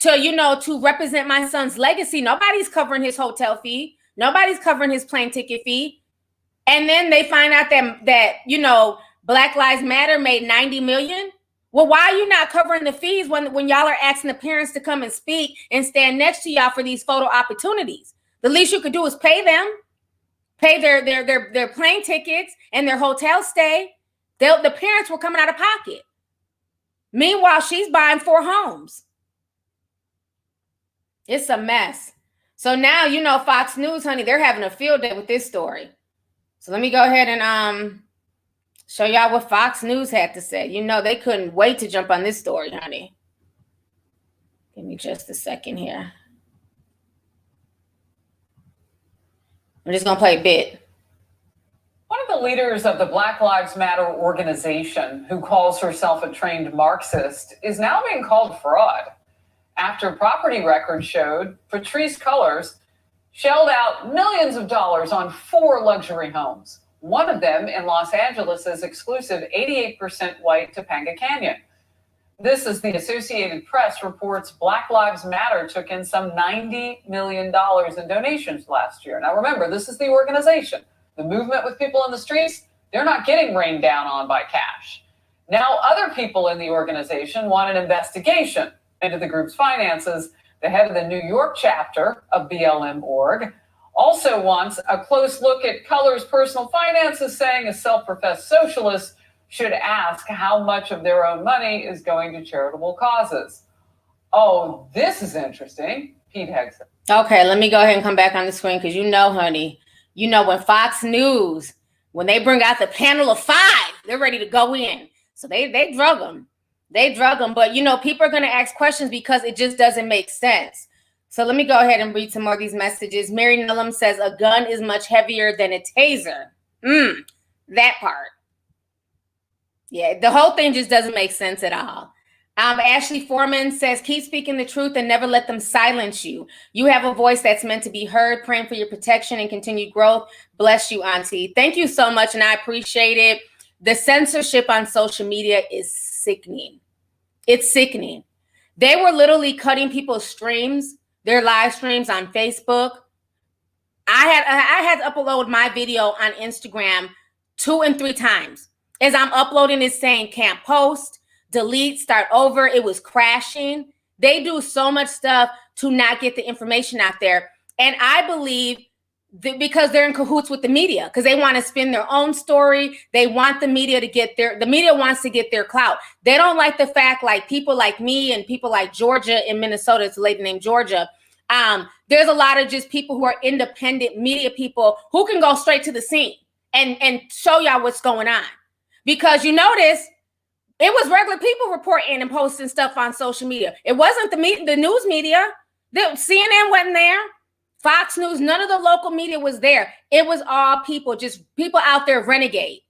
to, you know, to represent my son's legacy. Nobody's covering his hotel fee. Nobody's covering his plane ticket fee. And then they find out that, you know, Black Lives Matter made $90 million. Well, why are you not covering the fees when y'all are asking the parents to come and speak and stand next to y'all for these photo opportunities? The least you could do is pay them, pay their plane tickets and their hotel stay. The parents were coming out of pocket. Meanwhile, she's buying 4 homes. It's a mess. So now, you know, Fox News, honey, they're having a field day with this story. So let me go ahead and show y'all what Fox News had to say. You know, they couldn't wait to jump on this story, honey. Give me just a second here. I'm just going to play a bit. One of the leaders of the Black Lives Matter organization, who calls herself a trained Marxist, is now being called fraud after property records showed Patrisse Cullors shelled out millions of dollars on 4 luxury homes. One of them in Los Angeles' exclusive 88% white Topanga Canyon. This, as the Associated Press reports, Black Lives Matter took in some $90 million in donations last year. Now remember, this is the organization. The movement with people in the streets, they're not getting rained down on by cash. Now other people in the organization want an investigation into the group's finances. The head of the New York chapter of BLM org also wants a close look at Cullors' personal finances, saying a self-professed socialist should ask how much of their own money is going to charitable causes. Oh, this is interesting. Pete Hegson. Okay, let me go ahead and come back on the screen, because you know, honey, you know, when Fox News, when they bring out the panel of 5, they're ready to go in. So they drug them. They drug them, but you know, people are going to ask questions because it just doesn't make sense. So let me go ahead and read some more of these messages. Mary Nellum says a gun is much heavier than a taser. That part. Yeah, the whole thing just doesn't make sense at all. Ashley Foreman says, keep speaking the truth and never let them silence you. You have a voice that's meant to be heard. Praying for your protection and continued growth. Bless you, Auntie. Thank you so much, and I appreciate it. The censorship on social media is sickening. It's sickening. They were literally cutting people's streams, their live streams on Facebook. I had to upload my video on Instagram 2 and 3 times. As I'm uploading it saying can't post, delete, start over. It was crashing. They do so much stuff to not get the information out there. And I believe that because they're in cahoots with the media, because they want to spin their own story. They want the media to get the media wants to get their clout. They don't like the fact, like people like me and people like Georgia in Minnesota, it's a lady named Georgia. There's a lot of just people who are independent media people who can go straight to the scene and show y'all what's going on. Because you notice it was regular people reporting and posting stuff on social media. It wasn't the news media. CNN wasn't there. Fox News, none of the local media was there. It was all people, just people out there renegade,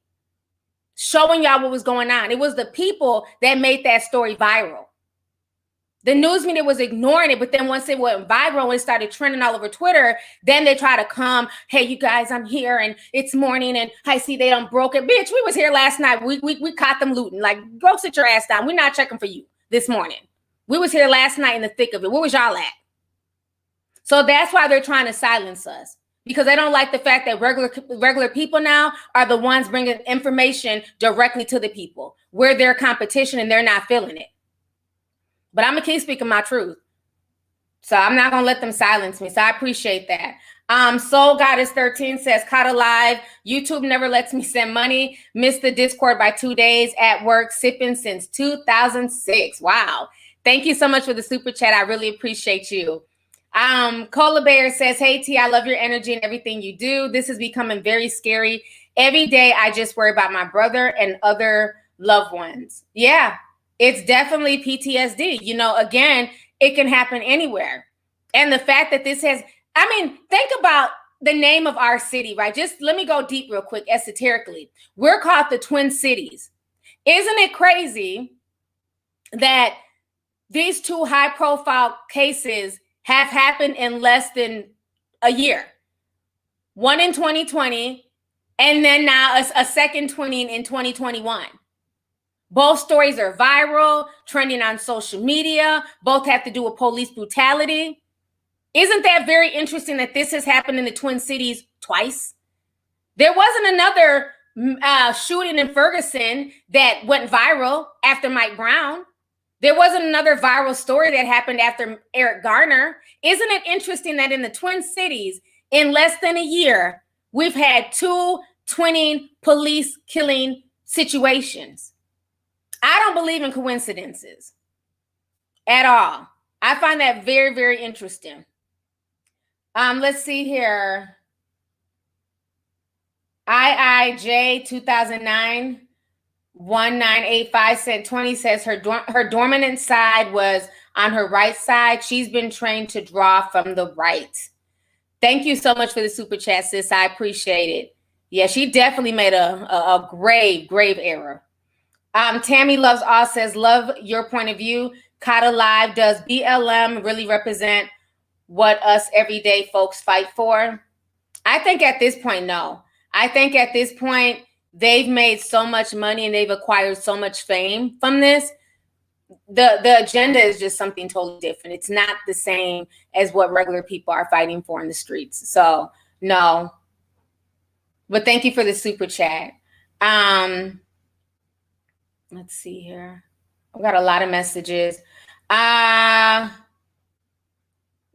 showing y'all what was going on. It was the people that made that story viral. The news media was ignoring it, but then once it went viral and it started trending all over Twitter, then they try to come, hey, you guys, I'm here, and it's morning, and I see they done broke it. Bitch, we was here last night. We caught them looting. Like, go sit your ass down. We're not checking for you this morning. We was here last night in the thick of it. Where was y'all at? So that's why they're trying to silence us, because they don't like the fact that regular people now are the ones bringing information directly to the people. We're their competition, and they're not feeling it. But I'm going to keep speaking my truth. So I'm not going to let them silence me. So I appreciate that. Soul Goddess 13 says, caught alive. YouTube never lets me send money. Missed the Discord by 2 days at work. Sipping since 2006. Wow. Thank you so much for the super chat. I really appreciate you. Cola Bear says, hey, T, I love your energy and everything you do. This is becoming very scary. Every day I just worry about my brother and other loved ones. Yeah. It's definitely PTSD. You know, again, it can happen anywhere. And the fact that this has, I mean, think about the name of our city, right? Just let me go deep real quick, esoterically. We're called the Twin Cities. Isn't it crazy that these 2 high-profile cases have happened in less than a year? One in 2020, and then now a second twinning in 2021. Both stories are viral, trending on social media. Both have to do with police brutality. Isn't that very interesting that this has happened in the Twin Cities twice? There wasn't another shooting in Ferguson that went viral after Mike Brown. There wasn't another viral story that happened after Eric Garner. Isn't it interesting that in the Twin Cities, in less than a year, we've had 2 twinning police killing situations? I don't believe in coincidences at all. I find that very, very interesting. Let's see here. IIJ 2009 1985 said 20 says her dominant side was on her right side. She's been trained to draw from the right. Thank you so much for the super chat, sis. I appreciate it. Yeah, she definitely made a grave error. Tammy Loves All says, love your point of view. Caught alive. Does BLM really represent what us everyday folks fight for? I think at this point, no. I think at this point, they've made so much money and they've acquired so much fame from this. The agenda is just something totally different. It's not the same as what regular people are fighting for in the streets. So, no. But thank you for the super chat. Let's see here. I've got a lot of messages.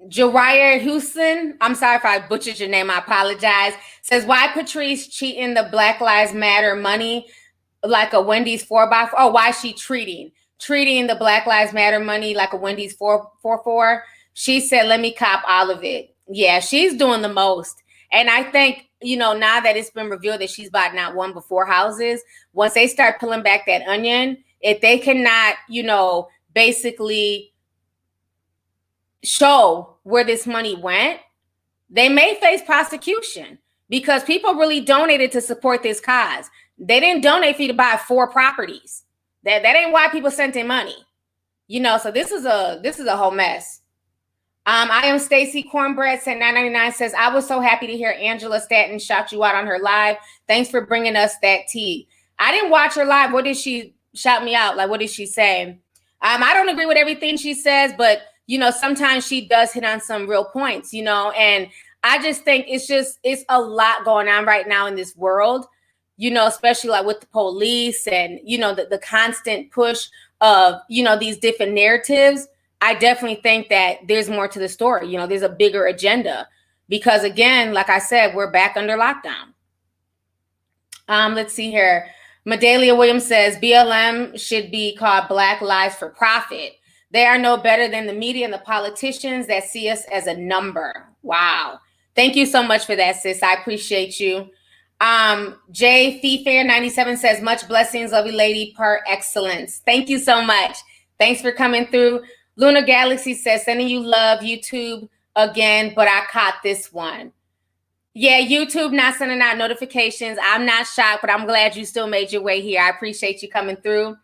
Jariah Houston, I'm sorry if I butchered your name, I apologize, says, why Patrice cheating the Black Lives Matter money like a Wendy's 4x4? Oh, why is she treating the Black Lives Matter money like a Wendy's 4x4? She said, let me cop all of it. Yeah, she's doing the most. And I think, you know, now that it's been revealed that she's bought not 1 but 4 houses, once they start pulling back that onion, if they cannot, basically show where this money went, they may face prosecution because people really donated to support this cause. They didn't donate for you to buy 4 properties. That ain't why people sent in money. So this is a whole mess. I am Stacy Cornbread said 999 says, I was so happy to hear Angela Stanton shout you out on her live. Thanks for bringing us that tea. I didn't watch her live. What did she shout me out? Like, what did she say? I don't agree with everything she says, but sometimes she does hit on some real points, and I just think it's a lot going on right now in this world, especially like with the police and, the constant push of, these different narratives. I definitely think that there's more to the story. There's a bigger agenda because, again, like I said, we're back under lockdown. Let's see here. Medalia Williams says BLM should be called Black Lives for Profit. They are no better than the media and the politicians that see us as a number. Wow. Thank you so much for that, sis. I appreciate you. Jay Fair 97 says, much blessings, lovely lady, per excellence. Thank you so much. Thanks for coming through. Luna Galaxy says, sending you love, YouTube again, but I caught this one. Yeah, YouTube not sending out notifications. I'm not shocked, but I'm glad you still made your way here. I appreciate you coming through.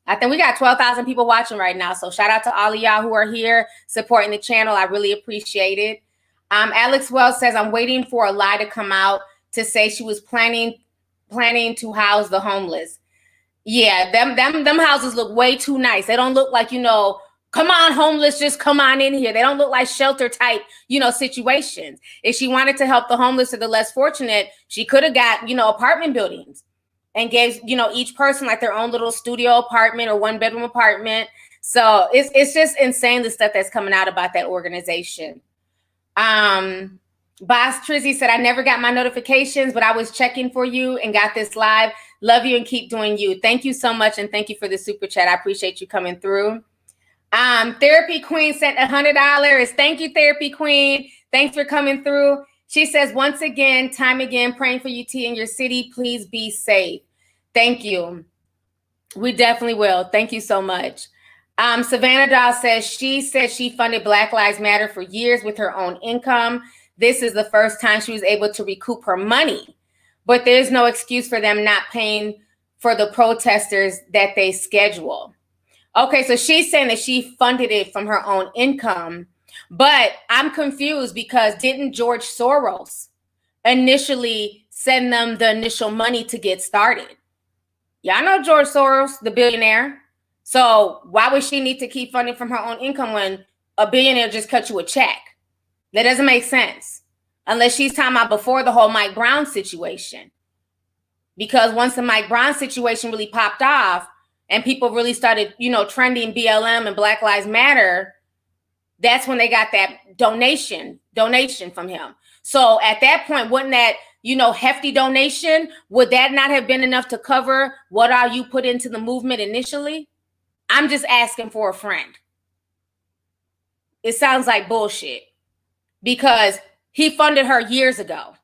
I think we got 12,000 people watching right now. So shout out to all of y'all who are here supporting the channel. I really appreciate it. Alex Wells says, I'm waiting for a lie to come out to say she was planning to house the homeless. Yeah, them houses look way too nice. They don't look like, come on, homeless, just come on in here. They don't look like shelter type, situations. If she wanted to help the homeless or the less fortunate, she could have got, apartment buildings and gave, each person like their own little studio apartment or 1-bedroom apartment. So it's just insane, the stuff that's coming out about that organization. Boss Trizzy said, I never got my notifications, but I was checking for you and got this live. Love you and keep doing you. Thank you so much. And thank you for the super chat. I appreciate you coming through. Therapy Queen sent $100. Thank you, Therapy Queen. Thanks for coming through. She says, once again, time again, praying for you, T, in your city. Please be safe. Thank you. We definitely will. Thank you so much. Savannah Dahl says she funded Black Lives Matter for years with her own income. This is the first time she was able to recoup her money, but there's no excuse for them not paying for the protesters that they schedule. Okay, so she's saying that she funded it from her own income, but I'm confused because didn't George Soros initially send them the initial money to get started? Yeah, I know George Soros, the billionaire. So why would she need to keep funding from her own income when a billionaire just cut you a check? That doesn't make sense unless she's talking about before the whole Mike Brown situation. Because once the Mike Brown situation really popped off, and people really started, trending BLM and Black Lives Matter, that's when they got that donation from him. So at that point, wouldn't that, hefty donation, would that not have been enough to cover what all you put into the movement initially? I'm just asking for a friend. It sounds like bullshit because he funded her years ago.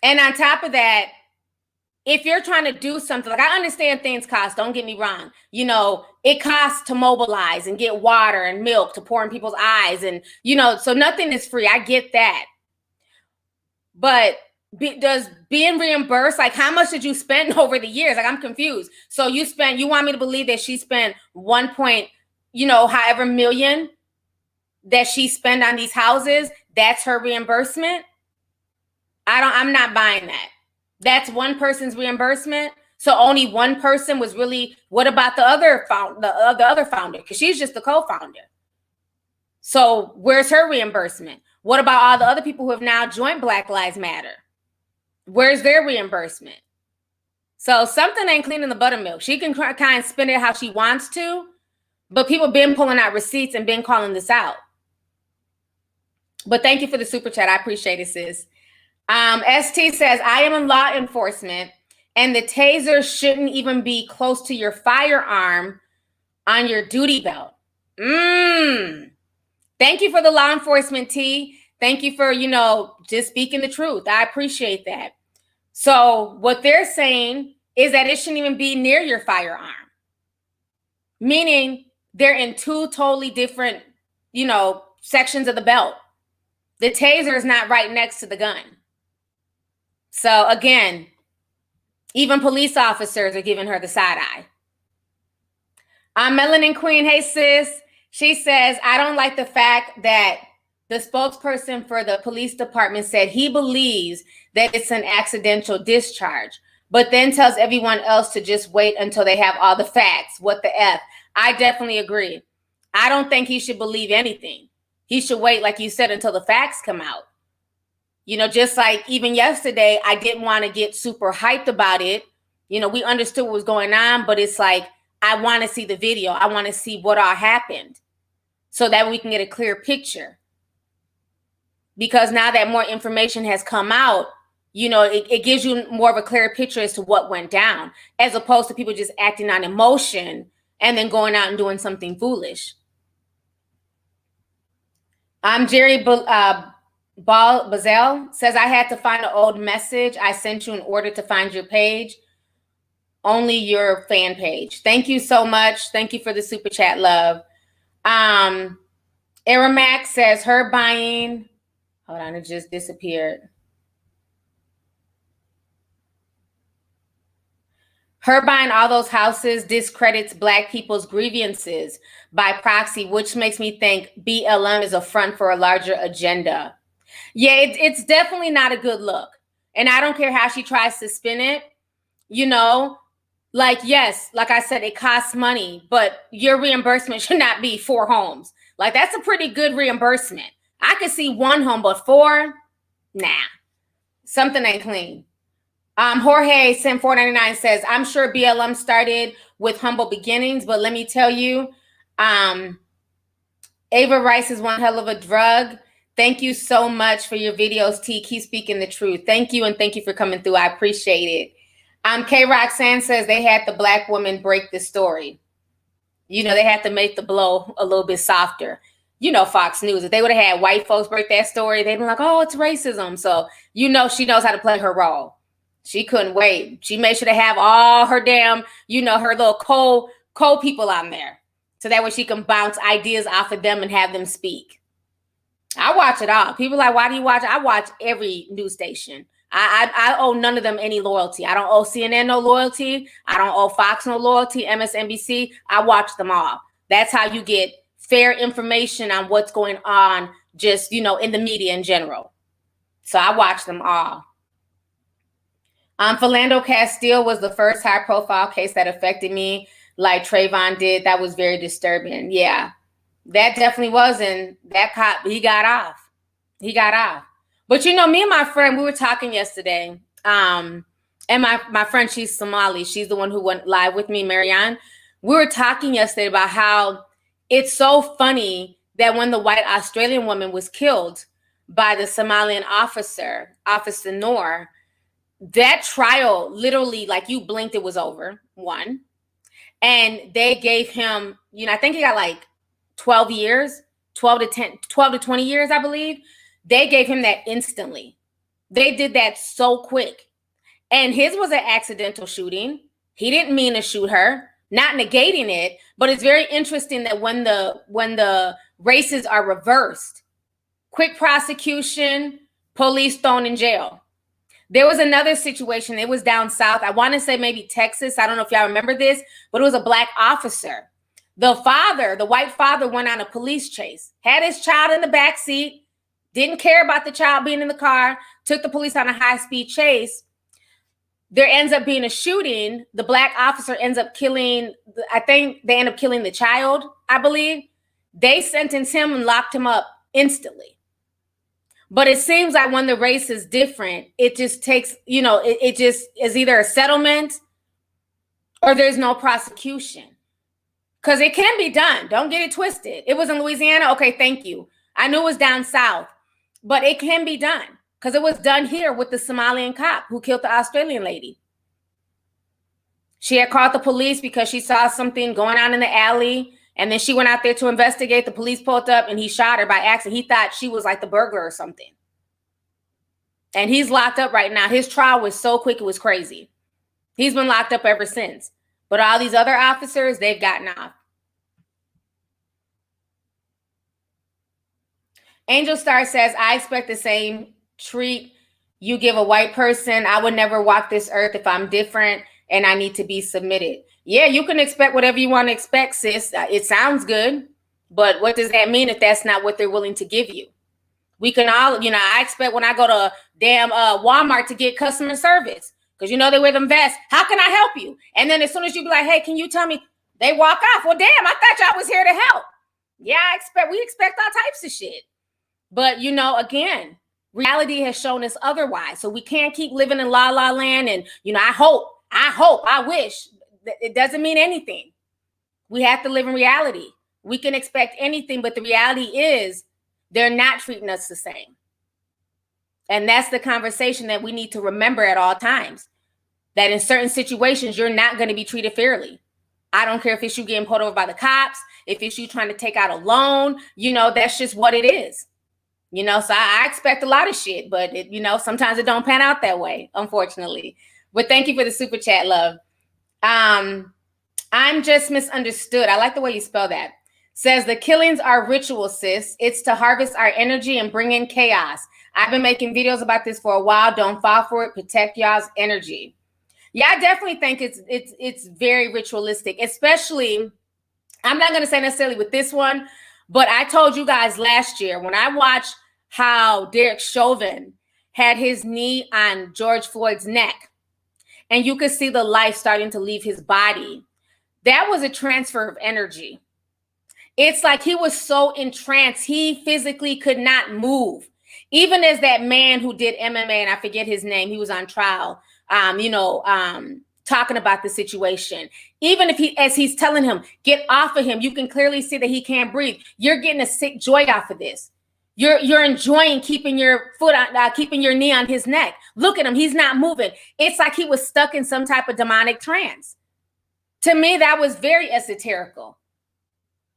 And on top of that, if you're trying to do something, like I understand things cost, don't get me wrong. It costs to mobilize and get water and milk to pour in people's eyes. And, so nothing is free. I get that. But does being reimbursed, like how much did you spend over the years? Like I'm confused. So you want me to believe that she spent however million that she spent on these houses, that's her reimbursement? I'm not buying that. That's one person's reimbursement. So only one person was really, what about the other founder? Because she's just the co-founder. So where's her reimbursement? What about all the other people who have now joined Black Lives Matter? Where's their reimbursement? So something ain't clean in the buttermilk. She can kind of spend it how she wants to, but people been pulling out receipts and been calling this out. But thank you for the super chat. I appreciate it, sis. ST says, I am in law enforcement and the taser shouldn't even be close to your firearm on your duty belt. Thank you for the law enforcement, T. Thank you for, just speaking the truth. I appreciate that. So what they're saying is that it shouldn't even be near your firearm. Meaning they're in two totally different, sections of the belt. The taser is not right next to the gun. So again, even police officers are giving her the side eye. Melanin Queen, hey sis. She says, I don't like the fact that the spokesperson for the police department said he believes that it's an accidental discharge, but then tells everyone else to just wait until they have all the facts. What the F? I definitely agree. I don't think he should believe anything. He should wait, like you said, until the facts come out. Just like even yesterday, I didn't want to get super hyped about it. We understood what was going on, but it's like, I want to see the video. I want to see what all happened so that we can get a clear picture. Because now that more information has come out, it gives you more of a clear picture as to what went down, as opposed to people just acting on emotion and then going out and doing something foolish. Jerry Bazell says, I had to find an old message I sent you in order to find your page. Only your fan page. Thank you so much. Thank you for the super chat, love. Aramac says her buying. Hold on, it just disappeared. Her buying all those houses discredits Black people's grievances by proxy, which makes me think BLM is a front for a larger agenda. Yeah, it's definitely not a good look. And I don't care how she tries to spin it, Like, yes, like I said, it costs money, but your reimbursement should not be 4 homes. Like, that's a pretty good reimbursement. I could see 1 home, but 4, nah, something ain't clean. Jorge Sim 499 says, I'm sure BLM started with humble beginnings, but let me tell you, Ava Rice is one hell of a drug. Thank you so much for your videos, T. Keep speaking the truth. Thank you, and thank you for coming through. I appreciate it. K. Roxanne says they had the Black woman break the story. They had to make the blow a little bit softer. Fox News, if they would have had white folks break that story, they'd be like, oh, it's racism. So, she knows how to play her role. She couldn't wait. She made sure to have all her damn, her little co people on there. So that way she can bounce ideas off of them and have them speak. I watch it all. People are like, why do you watch? I watch every news station. I owe none of them any loyalty. I don't owe CNN no loyalty. I don't owe Fox no loyalty, MSNBC. I watch them all. That's how you get fair information on what's going on, just, in the media in general. So I watch them all. Philando Castile was the first high-profile case that affected me like Trayvon did. That was very disturbing. Yeah, that definitely was. And that cop, he got off. He got off. But, me and my friend, we were talking yesterday. And my friend, she's Somali. She's the one who went live with me, Marianne. We were talking yesterday about how it's so funny that when the white Australian woman was killed by the Somalian officer, Officer Noor, that trial literally, like, you blinked, it was over, 1. And they gave him, I think he got like 12 years, 12 to 20 years, I believe. They gave him that instantly. They did that so quick. And his was an accidental shooting. He didn't mean to shoot her, not negating it, but it's very interesting that when the races are reversed, quick prosecution, police thrown in jail. There was another situation. It was down south. I want to say maybe Texas. I don't know if y'all remember this, but it was a Black officer. The white father went on a police chase, had his child in the back seat, didn't care about the child being in the car, took the police on a high-speed chase. There ends up being a shooting. The Black officer ends up killing, I think they end up killing the child, I believe. They sentenced him and locked him up instantly. But it seems like when the race is different, it just takes, it just is either a settlement or there's no prosecution. Because it can be done. Don't get it twisted. It was in Louisiana. Okay, thank you. I knew it was down south, but it can be done because it was done here with the Somalian cop who killed the Australian lady. She had called the police because she saw something going on in the alley. And then she went out there to investigate. The police pulled up and he shot her by accident. He thought she was like the burglar or something. And he's locked up right now. His trial was so quick, it was crazy. He's been locked up ever since. But all these other officers, they've gotten off. Angel Star says, I expect the same treat you give a white person. I would never walk this earth if I'm different and I need to be submitted. Yeah, you can expect whatever you want to expect, sis. It sounds good, but what does that mean if that's not what they're willing to give you? We can all, I expect when I go to damn Walmart to get customer service, because they wear them vests. How can I help you? And then as soon as you be like, hey, can you tell me? They walk off. Well, damn, I thought y'all was here to help. Yeah, we expect all types of shit. But, again, reality has shown us otherwise. So we can't keep living in la la land. And, I wish. It doesn't mean anything. We have to live in reality. We can expect anything, but the reality is they're not treating us the same. And that's the conversation that we need to remember at all times. That in certain situations, you're not going to be treated fairly. I don't care if it's you getting pulled over by the cops, if it's you trying to take out a loan, that's just what it is. So I expect a lot of shit, but sometimes it don't pan out that way, unfortunately. But thank you for the super chat, love. I'm just misunderstood. I like the way you spell that. Says the killings are ritual, sis. It's to harvest our energy and bring in chaos. I've been making videos about this for a while. Don't fall for it. Protect y'all's energy. Yeah, I definitely think it's very ritualistic, especially, I'm not going to say necessarily with this one, but I told you guys last year when I watched how Derek Chauvin had his knee on George Floyd's neck, and you could see the life starting to leave his body. That was a transfer of energy. It's like he was so entranced, he physically could not move. Even as that man who did MMA, and I forget his name, he was on trial, talking about the situation. Even if as he's telling him, get off of him, you can clearly see that he can't breathe. You're getting a sick joy off of this. You're enjoying keeping your foot on, keeping your knee on his neck. Look at him, he's not moving. It's like he was stuck in some type of demonic trance. To me, that was very esoterical.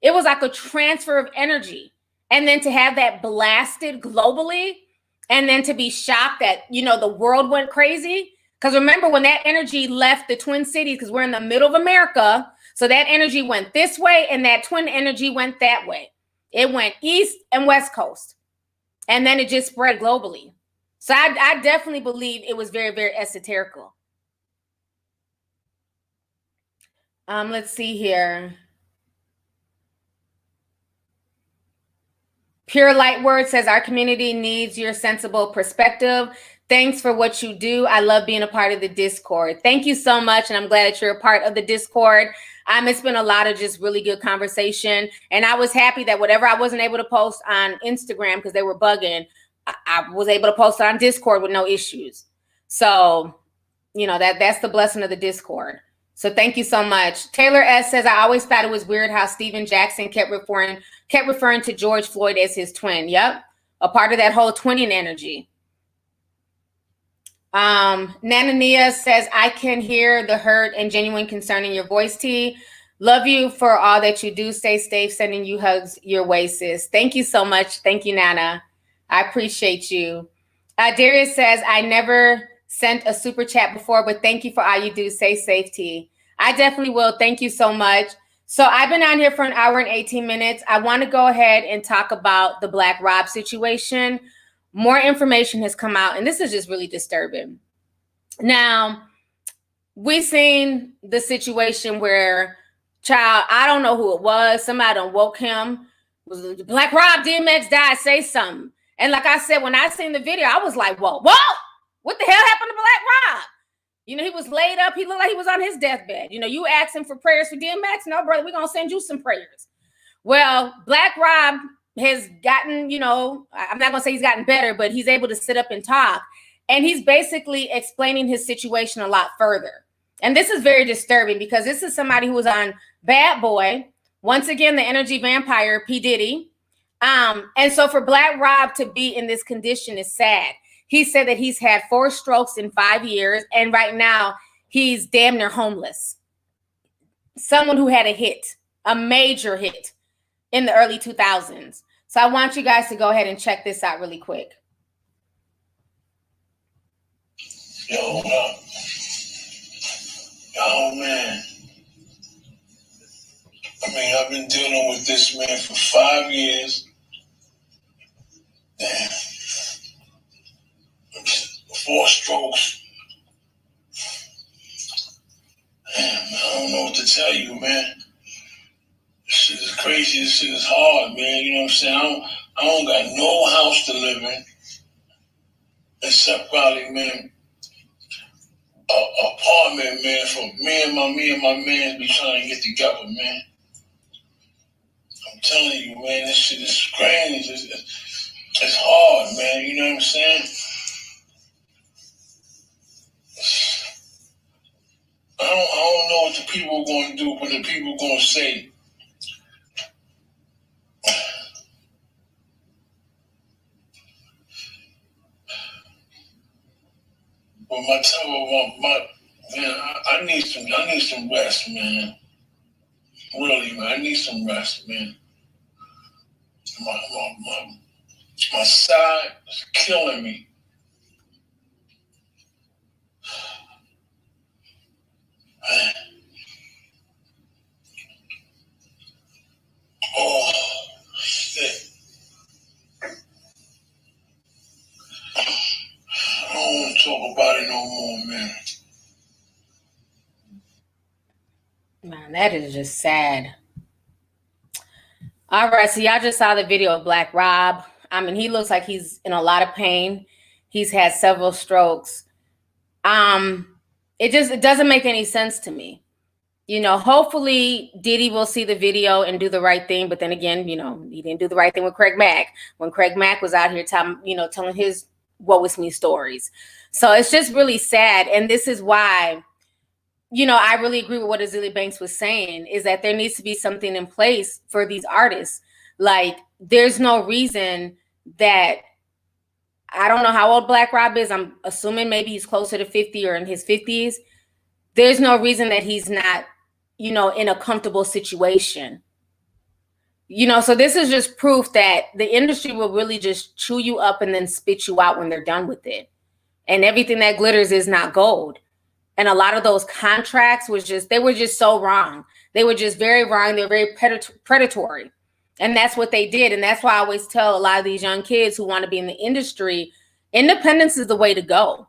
It was like a transfer of energy. And then to have that blasted globally, and then to be shocked that, the world went crazy. Because remember, when that energy left the Twin Cities, because we're in the middle of America, so that energy went this way and that twin energy went that way. It went east and west coast. And then it just spread globally. So I definitely believe it was very, very esoterical. Let's see here. Pure Light Word says, our community needs your sensible perspective. Thanks for what you do. I love being a part of the Discord. Thank you so much. And I'm glad that you're a part of the Discord. It's been a lot of just really good conversation. And I was happy that whatever I wasn't able to post on Instagram because they were bugging, I was able to post it on Discord with no issues. So, that's the blessing of the Discord. So thank you so much. Taylor S says, I always thought it was weird how Stephen Jackson kept referring to George Floyd as his twin. Yep. A part of that whole twinning energy. Nanania says, I can hear the hurt and genuine concern in your voice, T. Love you for all that you do. Stay safe. Sending you hugs your way, sis. Thank you so much. Thank you, Nana. I appreciate you. Darius says, I never sent a super chat before, but thank you for all you do. Stay safe, T. I definitely will. Thank you so much. So I've been on here for an hour and 18 minutes. I want to go ahead and talk about the Black Rob situation. More information has come out, and this is just really disturbing. Now, we've seen the situation where, child, I don't know who it was. Somebody done woke him. Was Black Rob, DMX died, say something. And like I said, when I seen the video, I was like, whoa, what the hell happened to Black Rob? He was laid up. He looked like he was on his deathbed. You asking for prayers for DMX? No, brother, we're going to send you some prayers. Well, Black Rob has gotten, I'm not going to say he's gotten better, but he's able to sit up and talk. And he's basically explaining his situation a lot further. And this is very disturbing because this is somebody who was on Bad Boy. Once again, the energy vampire, P. Diddy. And so for Black Rob to be in this condition is sad. He said that he's had 4 strokes in 5 years. And right now he's damn near homeless. Someone who had a hit, a major hit in the early 2000s. So I want you guys to go ahead and check this out really quick. Yo, hold up. Oh man. I mean, I've been dealing with this man for 5 years. Damn. 4 strokes. Damn, I don't know what to tell you, man. This shit is crazy. This shit is hard, man. You know what I'm saying? I don't got no house to live in. Except probably, man, a apartment, man, for me and my man be trying to get together, man. I'm telling you, man, this shit is crazy. It's hard, man. You know what I'm saying? I don't know what the people are going to do, what the people are going to say. But man, I need some rest, man. Really, man, I need some rest, man. My side is killing me. Man. Oh, shit. I don't want to talk about it no more, man. Man, that is just sad. All right, so y'all just saw the video of Black Rob. I mean, he looks like he's in a lot of pain. He's had several strokes. It doesn't make any sense to me. You know, hopefully Diddy will see the video and do the right thing. But then again, you know, he didn't do the right thing with Craig Mack when Craig Mack was out here telling his woe was me stories. So it's just really sad. And this is why, you know, I really agree with what Azealia Banks was saying, is that there needs to be something in place for these artists. Like, there's no reason that, I don't know how old Black Rob is. I'm assuming maybe he's closer to 50 or in his 50s. There's no reason that he's not, you know, in a comfortable situation. You know, so this is just proof that the industry will really just chew you up and then spit you out when they're done with it. And everything that glitters is not gold. And a lot of those contracts they were just so wrong. They were just very wrong. They were very predatory. And that's what they did. And that's why I always tell a lot of these young kids who want to be in the industry, independence is the way to go.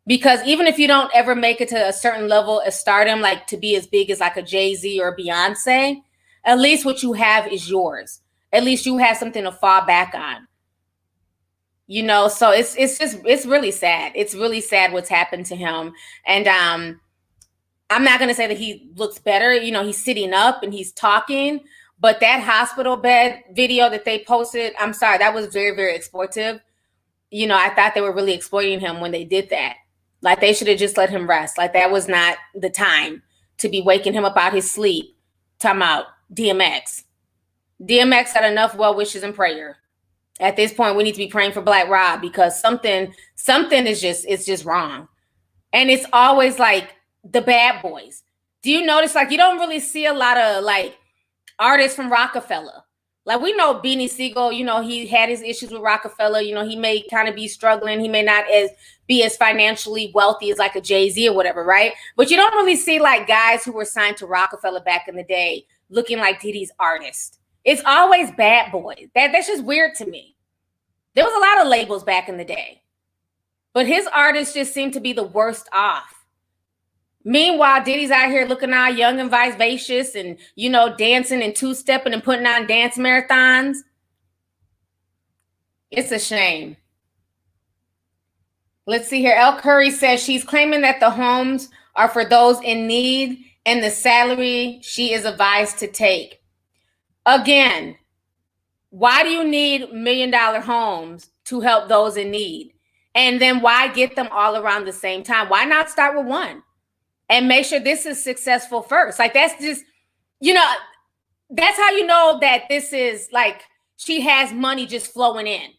Because even if you don't ever make it to a certain level of stardom, like to be as big as like a Jay-Z or a Beyonce, at least what you have is yours. At least you have something to fall back on. You know, so it's really sad. It's really sad what's happened to him. And I'm not going to say that he looks better. You know, he's sitting up and he's talking. But that hospital bed video that they posted, I'm sorry, that was very, very exploitive. You know, I thought they were really exploiting him when they did that. Like, they should have just let him rest. Like, that was not the time to be waking him up out his sleep. Talking about DMX. DMX had enough well wishes and prayer. At this point, we need to be praying for Black Rob, because something is just wrong. And it's always like the bad boys. Do you notice, like, you don't really see a lot of like artists from Rockefeller. Like, we know Beanie Siegel, you know, he had his issues with Rockefeller. You know, he may kind of be struggling. He may not be as financially wealthy as like a Jay-Z or whatever, right? But you don't really see like guys who were signed to Rockefeller back in the day looking like Diddy's artist. It's always bad boys. That's just weird to me. There was a lot of labels back in the day, but his artists just seem to be the worst off. Meanwhile, Diddy's out here looking all young and vivacious and, you know, dancing and two-stepping and putting on dance marathons. It's a shame. Let's see here. El Curry says she's claiming that the homes are for those in need and the salary she is advised to take. Again, why do you need $1 million homes to help those in need? And then why get them all around the same time? Why not start with one and make sure this is successful first? Like, that's just, you know, that's how you know that this is like, she has money just flowing in.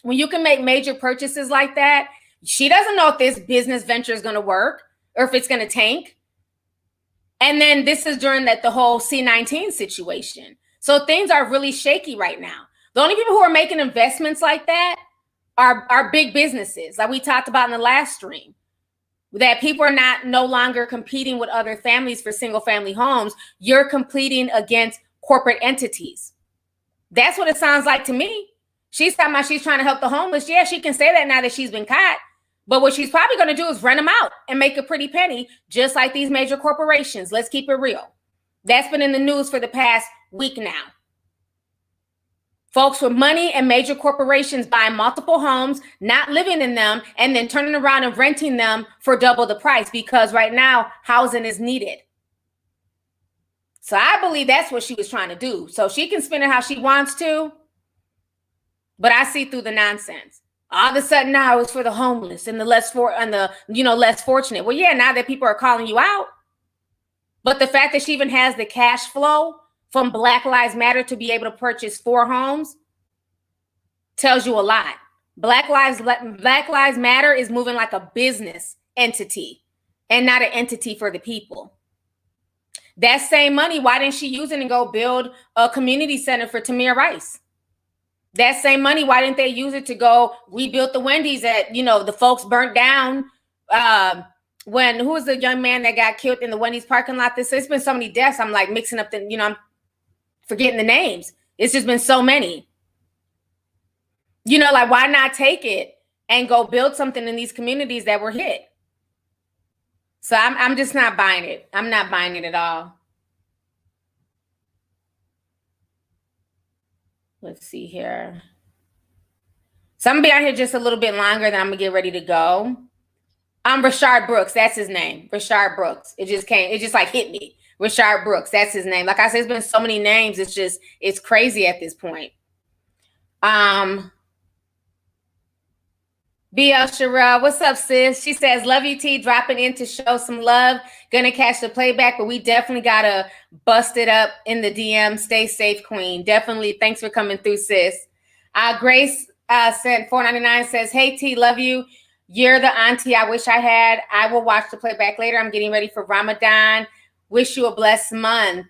When you can make major purchases like that, she doesn't know if this business venture is going to work or if it's going to tank. And then this is during the whole C-19 situation. So things are really shaky right now. The only people who are making investments like that are big businesses, like we talked about in the last stream. that people are no longer competing with other families for single family homes. You're competing against corporate entities. That's what it sounds like to me. She's talking about she's trying to help the homeless. Yeah, she can say that now that she's been caught. But what she's probably going to do is rent them out and make a pretty penny, just like these major corporations. Let's keep it real. That's been in the news for the past week now. Folks with money and major corporations buying multiple homes, not living in them, and then turning around and renting them for double the price, because right now housing is needed. So I believe that's what she was trying to do. So she can spin it how she wants to, but I see through the nonsense. All of a sudden now it's for the homeless and the less fortunate. Well, yeah, now that people are calling you out. But the fact that she even has the cash flow from Black Lives Matter to be able to purchase 4 homes tells you a lot. Black Lives Matter is moving like a business entity and not an entity for the people. That same money, why didn't she use it and go build a community center for Tamir Rice? That same money, why didn't they use it to go rebuild the Wendy's that, the folks burnt down who was the young man that got killed in the Wendy's parking lot? It's been so many deaths. I'm like mixing up I'm forgetting the names. It's just been so many. Like, why not take it and go build something in these communities that were hit? So I'm just not buying it. I'm not buying it at all. Let's see here. So I'm gonna be out here just a little bit longer, then I'm gonna get ready to go. Rashard Brooks, that's his name. Rashard Brooks. It just like hit me. Rashard Brooks, that's his name. Like I said, it's been so many names. It's crazy at this point. BL Sherelle, what's up, sis? She says, Lovelyti dropping in to show some love. Gonna catch the playback, but we definitely gotta bust it up in the DM. Stay safe, queen. Definitely. Thanks for coming through, sis. Grace sent $4.99, says, hey, T, love you. You're the auntie I wish I had. I will watch the playback later. I'm getting ready for Ramadan. Wish you a blessed month.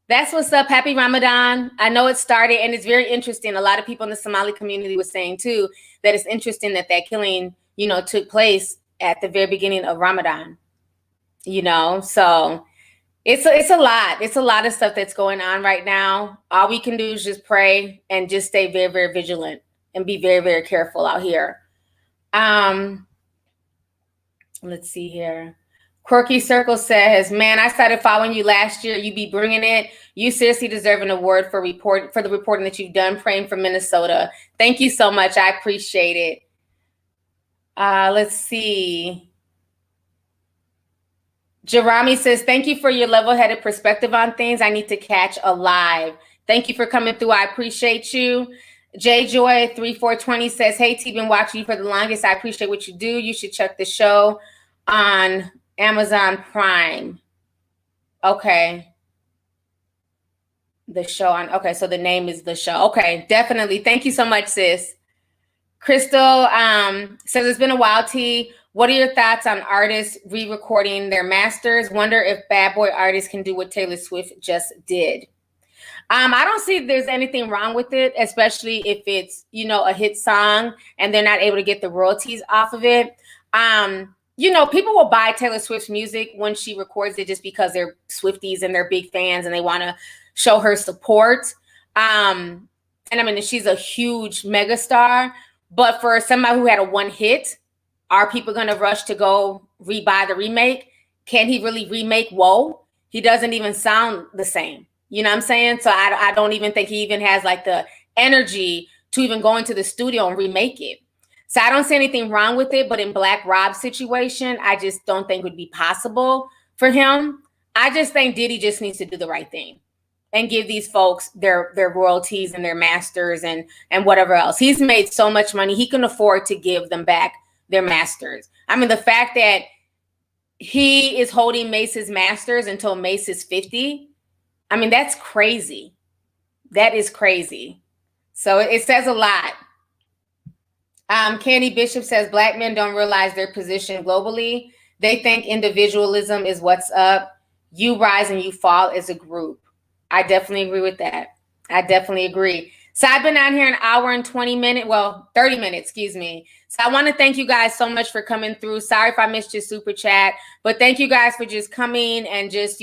That's what's up. Happy Ramadan. I know it started, and it's very interesting. A lot of people in the Somali community were saying, too, that it's interesting that killing, took place at the very beginning of Ramadan. So it's a lot. It's a lot of stuff that's going on right now. All we can do is just pray and just stay very, very vigilant and be very, very careful out here. Let's see here. Quirky Circle says, man, I started following you last year. You be bringing it. You seriously deserve an award for the reporting that you've done, praying for Minnesota. Thank you so much. I appreciate it. Let's see. Jerami says, thank you for your level-headed perspective on things. I need to catch a live. Thank you for coming through. I appreciate you. J-Joy 3420 says, hey, T, been watching you for the longest. I appreciate what you do. You should check the show on Amazon Prime. Okay. So the name is The Show. Okay, definitely. Thank you so much, sis. Crystal says, it's been a while, T. What are your thoughts on artists re-recording their masters? Wonder if bad boy artists can do what Taylor Swift just did. I don't see there's anything wrong with it, especially if it's, a hit song and they're not able to get the royalties off of it. People will buy Taylor Swift's music when she records it just because they're Swifties and they're big fans and they want to show her support. And I mean, she's a huge megastar, but for somebody who had a one hit, are people going to rush to go rebuy the remake? Can he really remake Whoa? He doesn't even sound the same. You know what I'm saying? So I don't even think he even has like the energy to even go into the studio and remake it. So I don't see anything wrong with it, but in Black Rob's situation, I just don't think would be possible for him. I just think Diddy just needs to do the right thing and give these folks their royalties and their masters and whatever else. He's made so much money. He can afford to give them back their masters. I mean, the fact that he is holding Mace's masters until Mace is 50, I mean, that's crazy. That is crazy. So it says a lot. Candy Bishop says, Black men don't realize their position globally. They think individualism is what's up. You rise and you fall as a group. I definitely agree with that. I definitely agree. So I've been on here an hour and 20 minutes, well, 30 minutes, excuse me. So I want to thank you guys so much for coming through. Sorry if I missed your super chat, but thank you guys for just coming and just,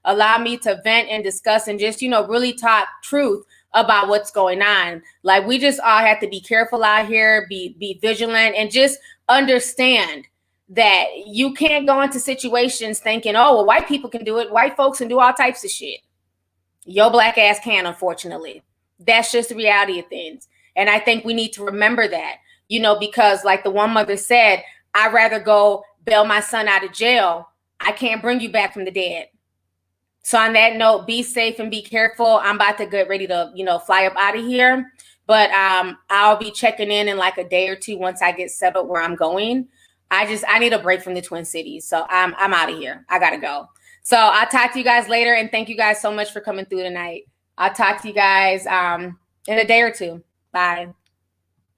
allow me to vent and discuss and just, really talk truth about what's going on. Like, we just all have to be careful out here, be vigilant, and just understand that you can't go into situations thinking, oh, well, white people can do it. White folks can do all types of shit. Your black ass can, unfortunately. That's just the reality of things. And I think we need to remember that, because like the one mother said, I'd rather go bail my son out of jail. I can't bring you back from the dead. So on that note, be safe and be careful. I'm about to get ready to, fly up out of here. But I'll be checking in like a day or two once I get settled where I'm going. I need a break from the Twin Cities. So I'm out of here. I got to go. So I'll talk to you guys later. And thank you guys so much for coming through tonight. I'll talk to you guys in a day or two. Bye.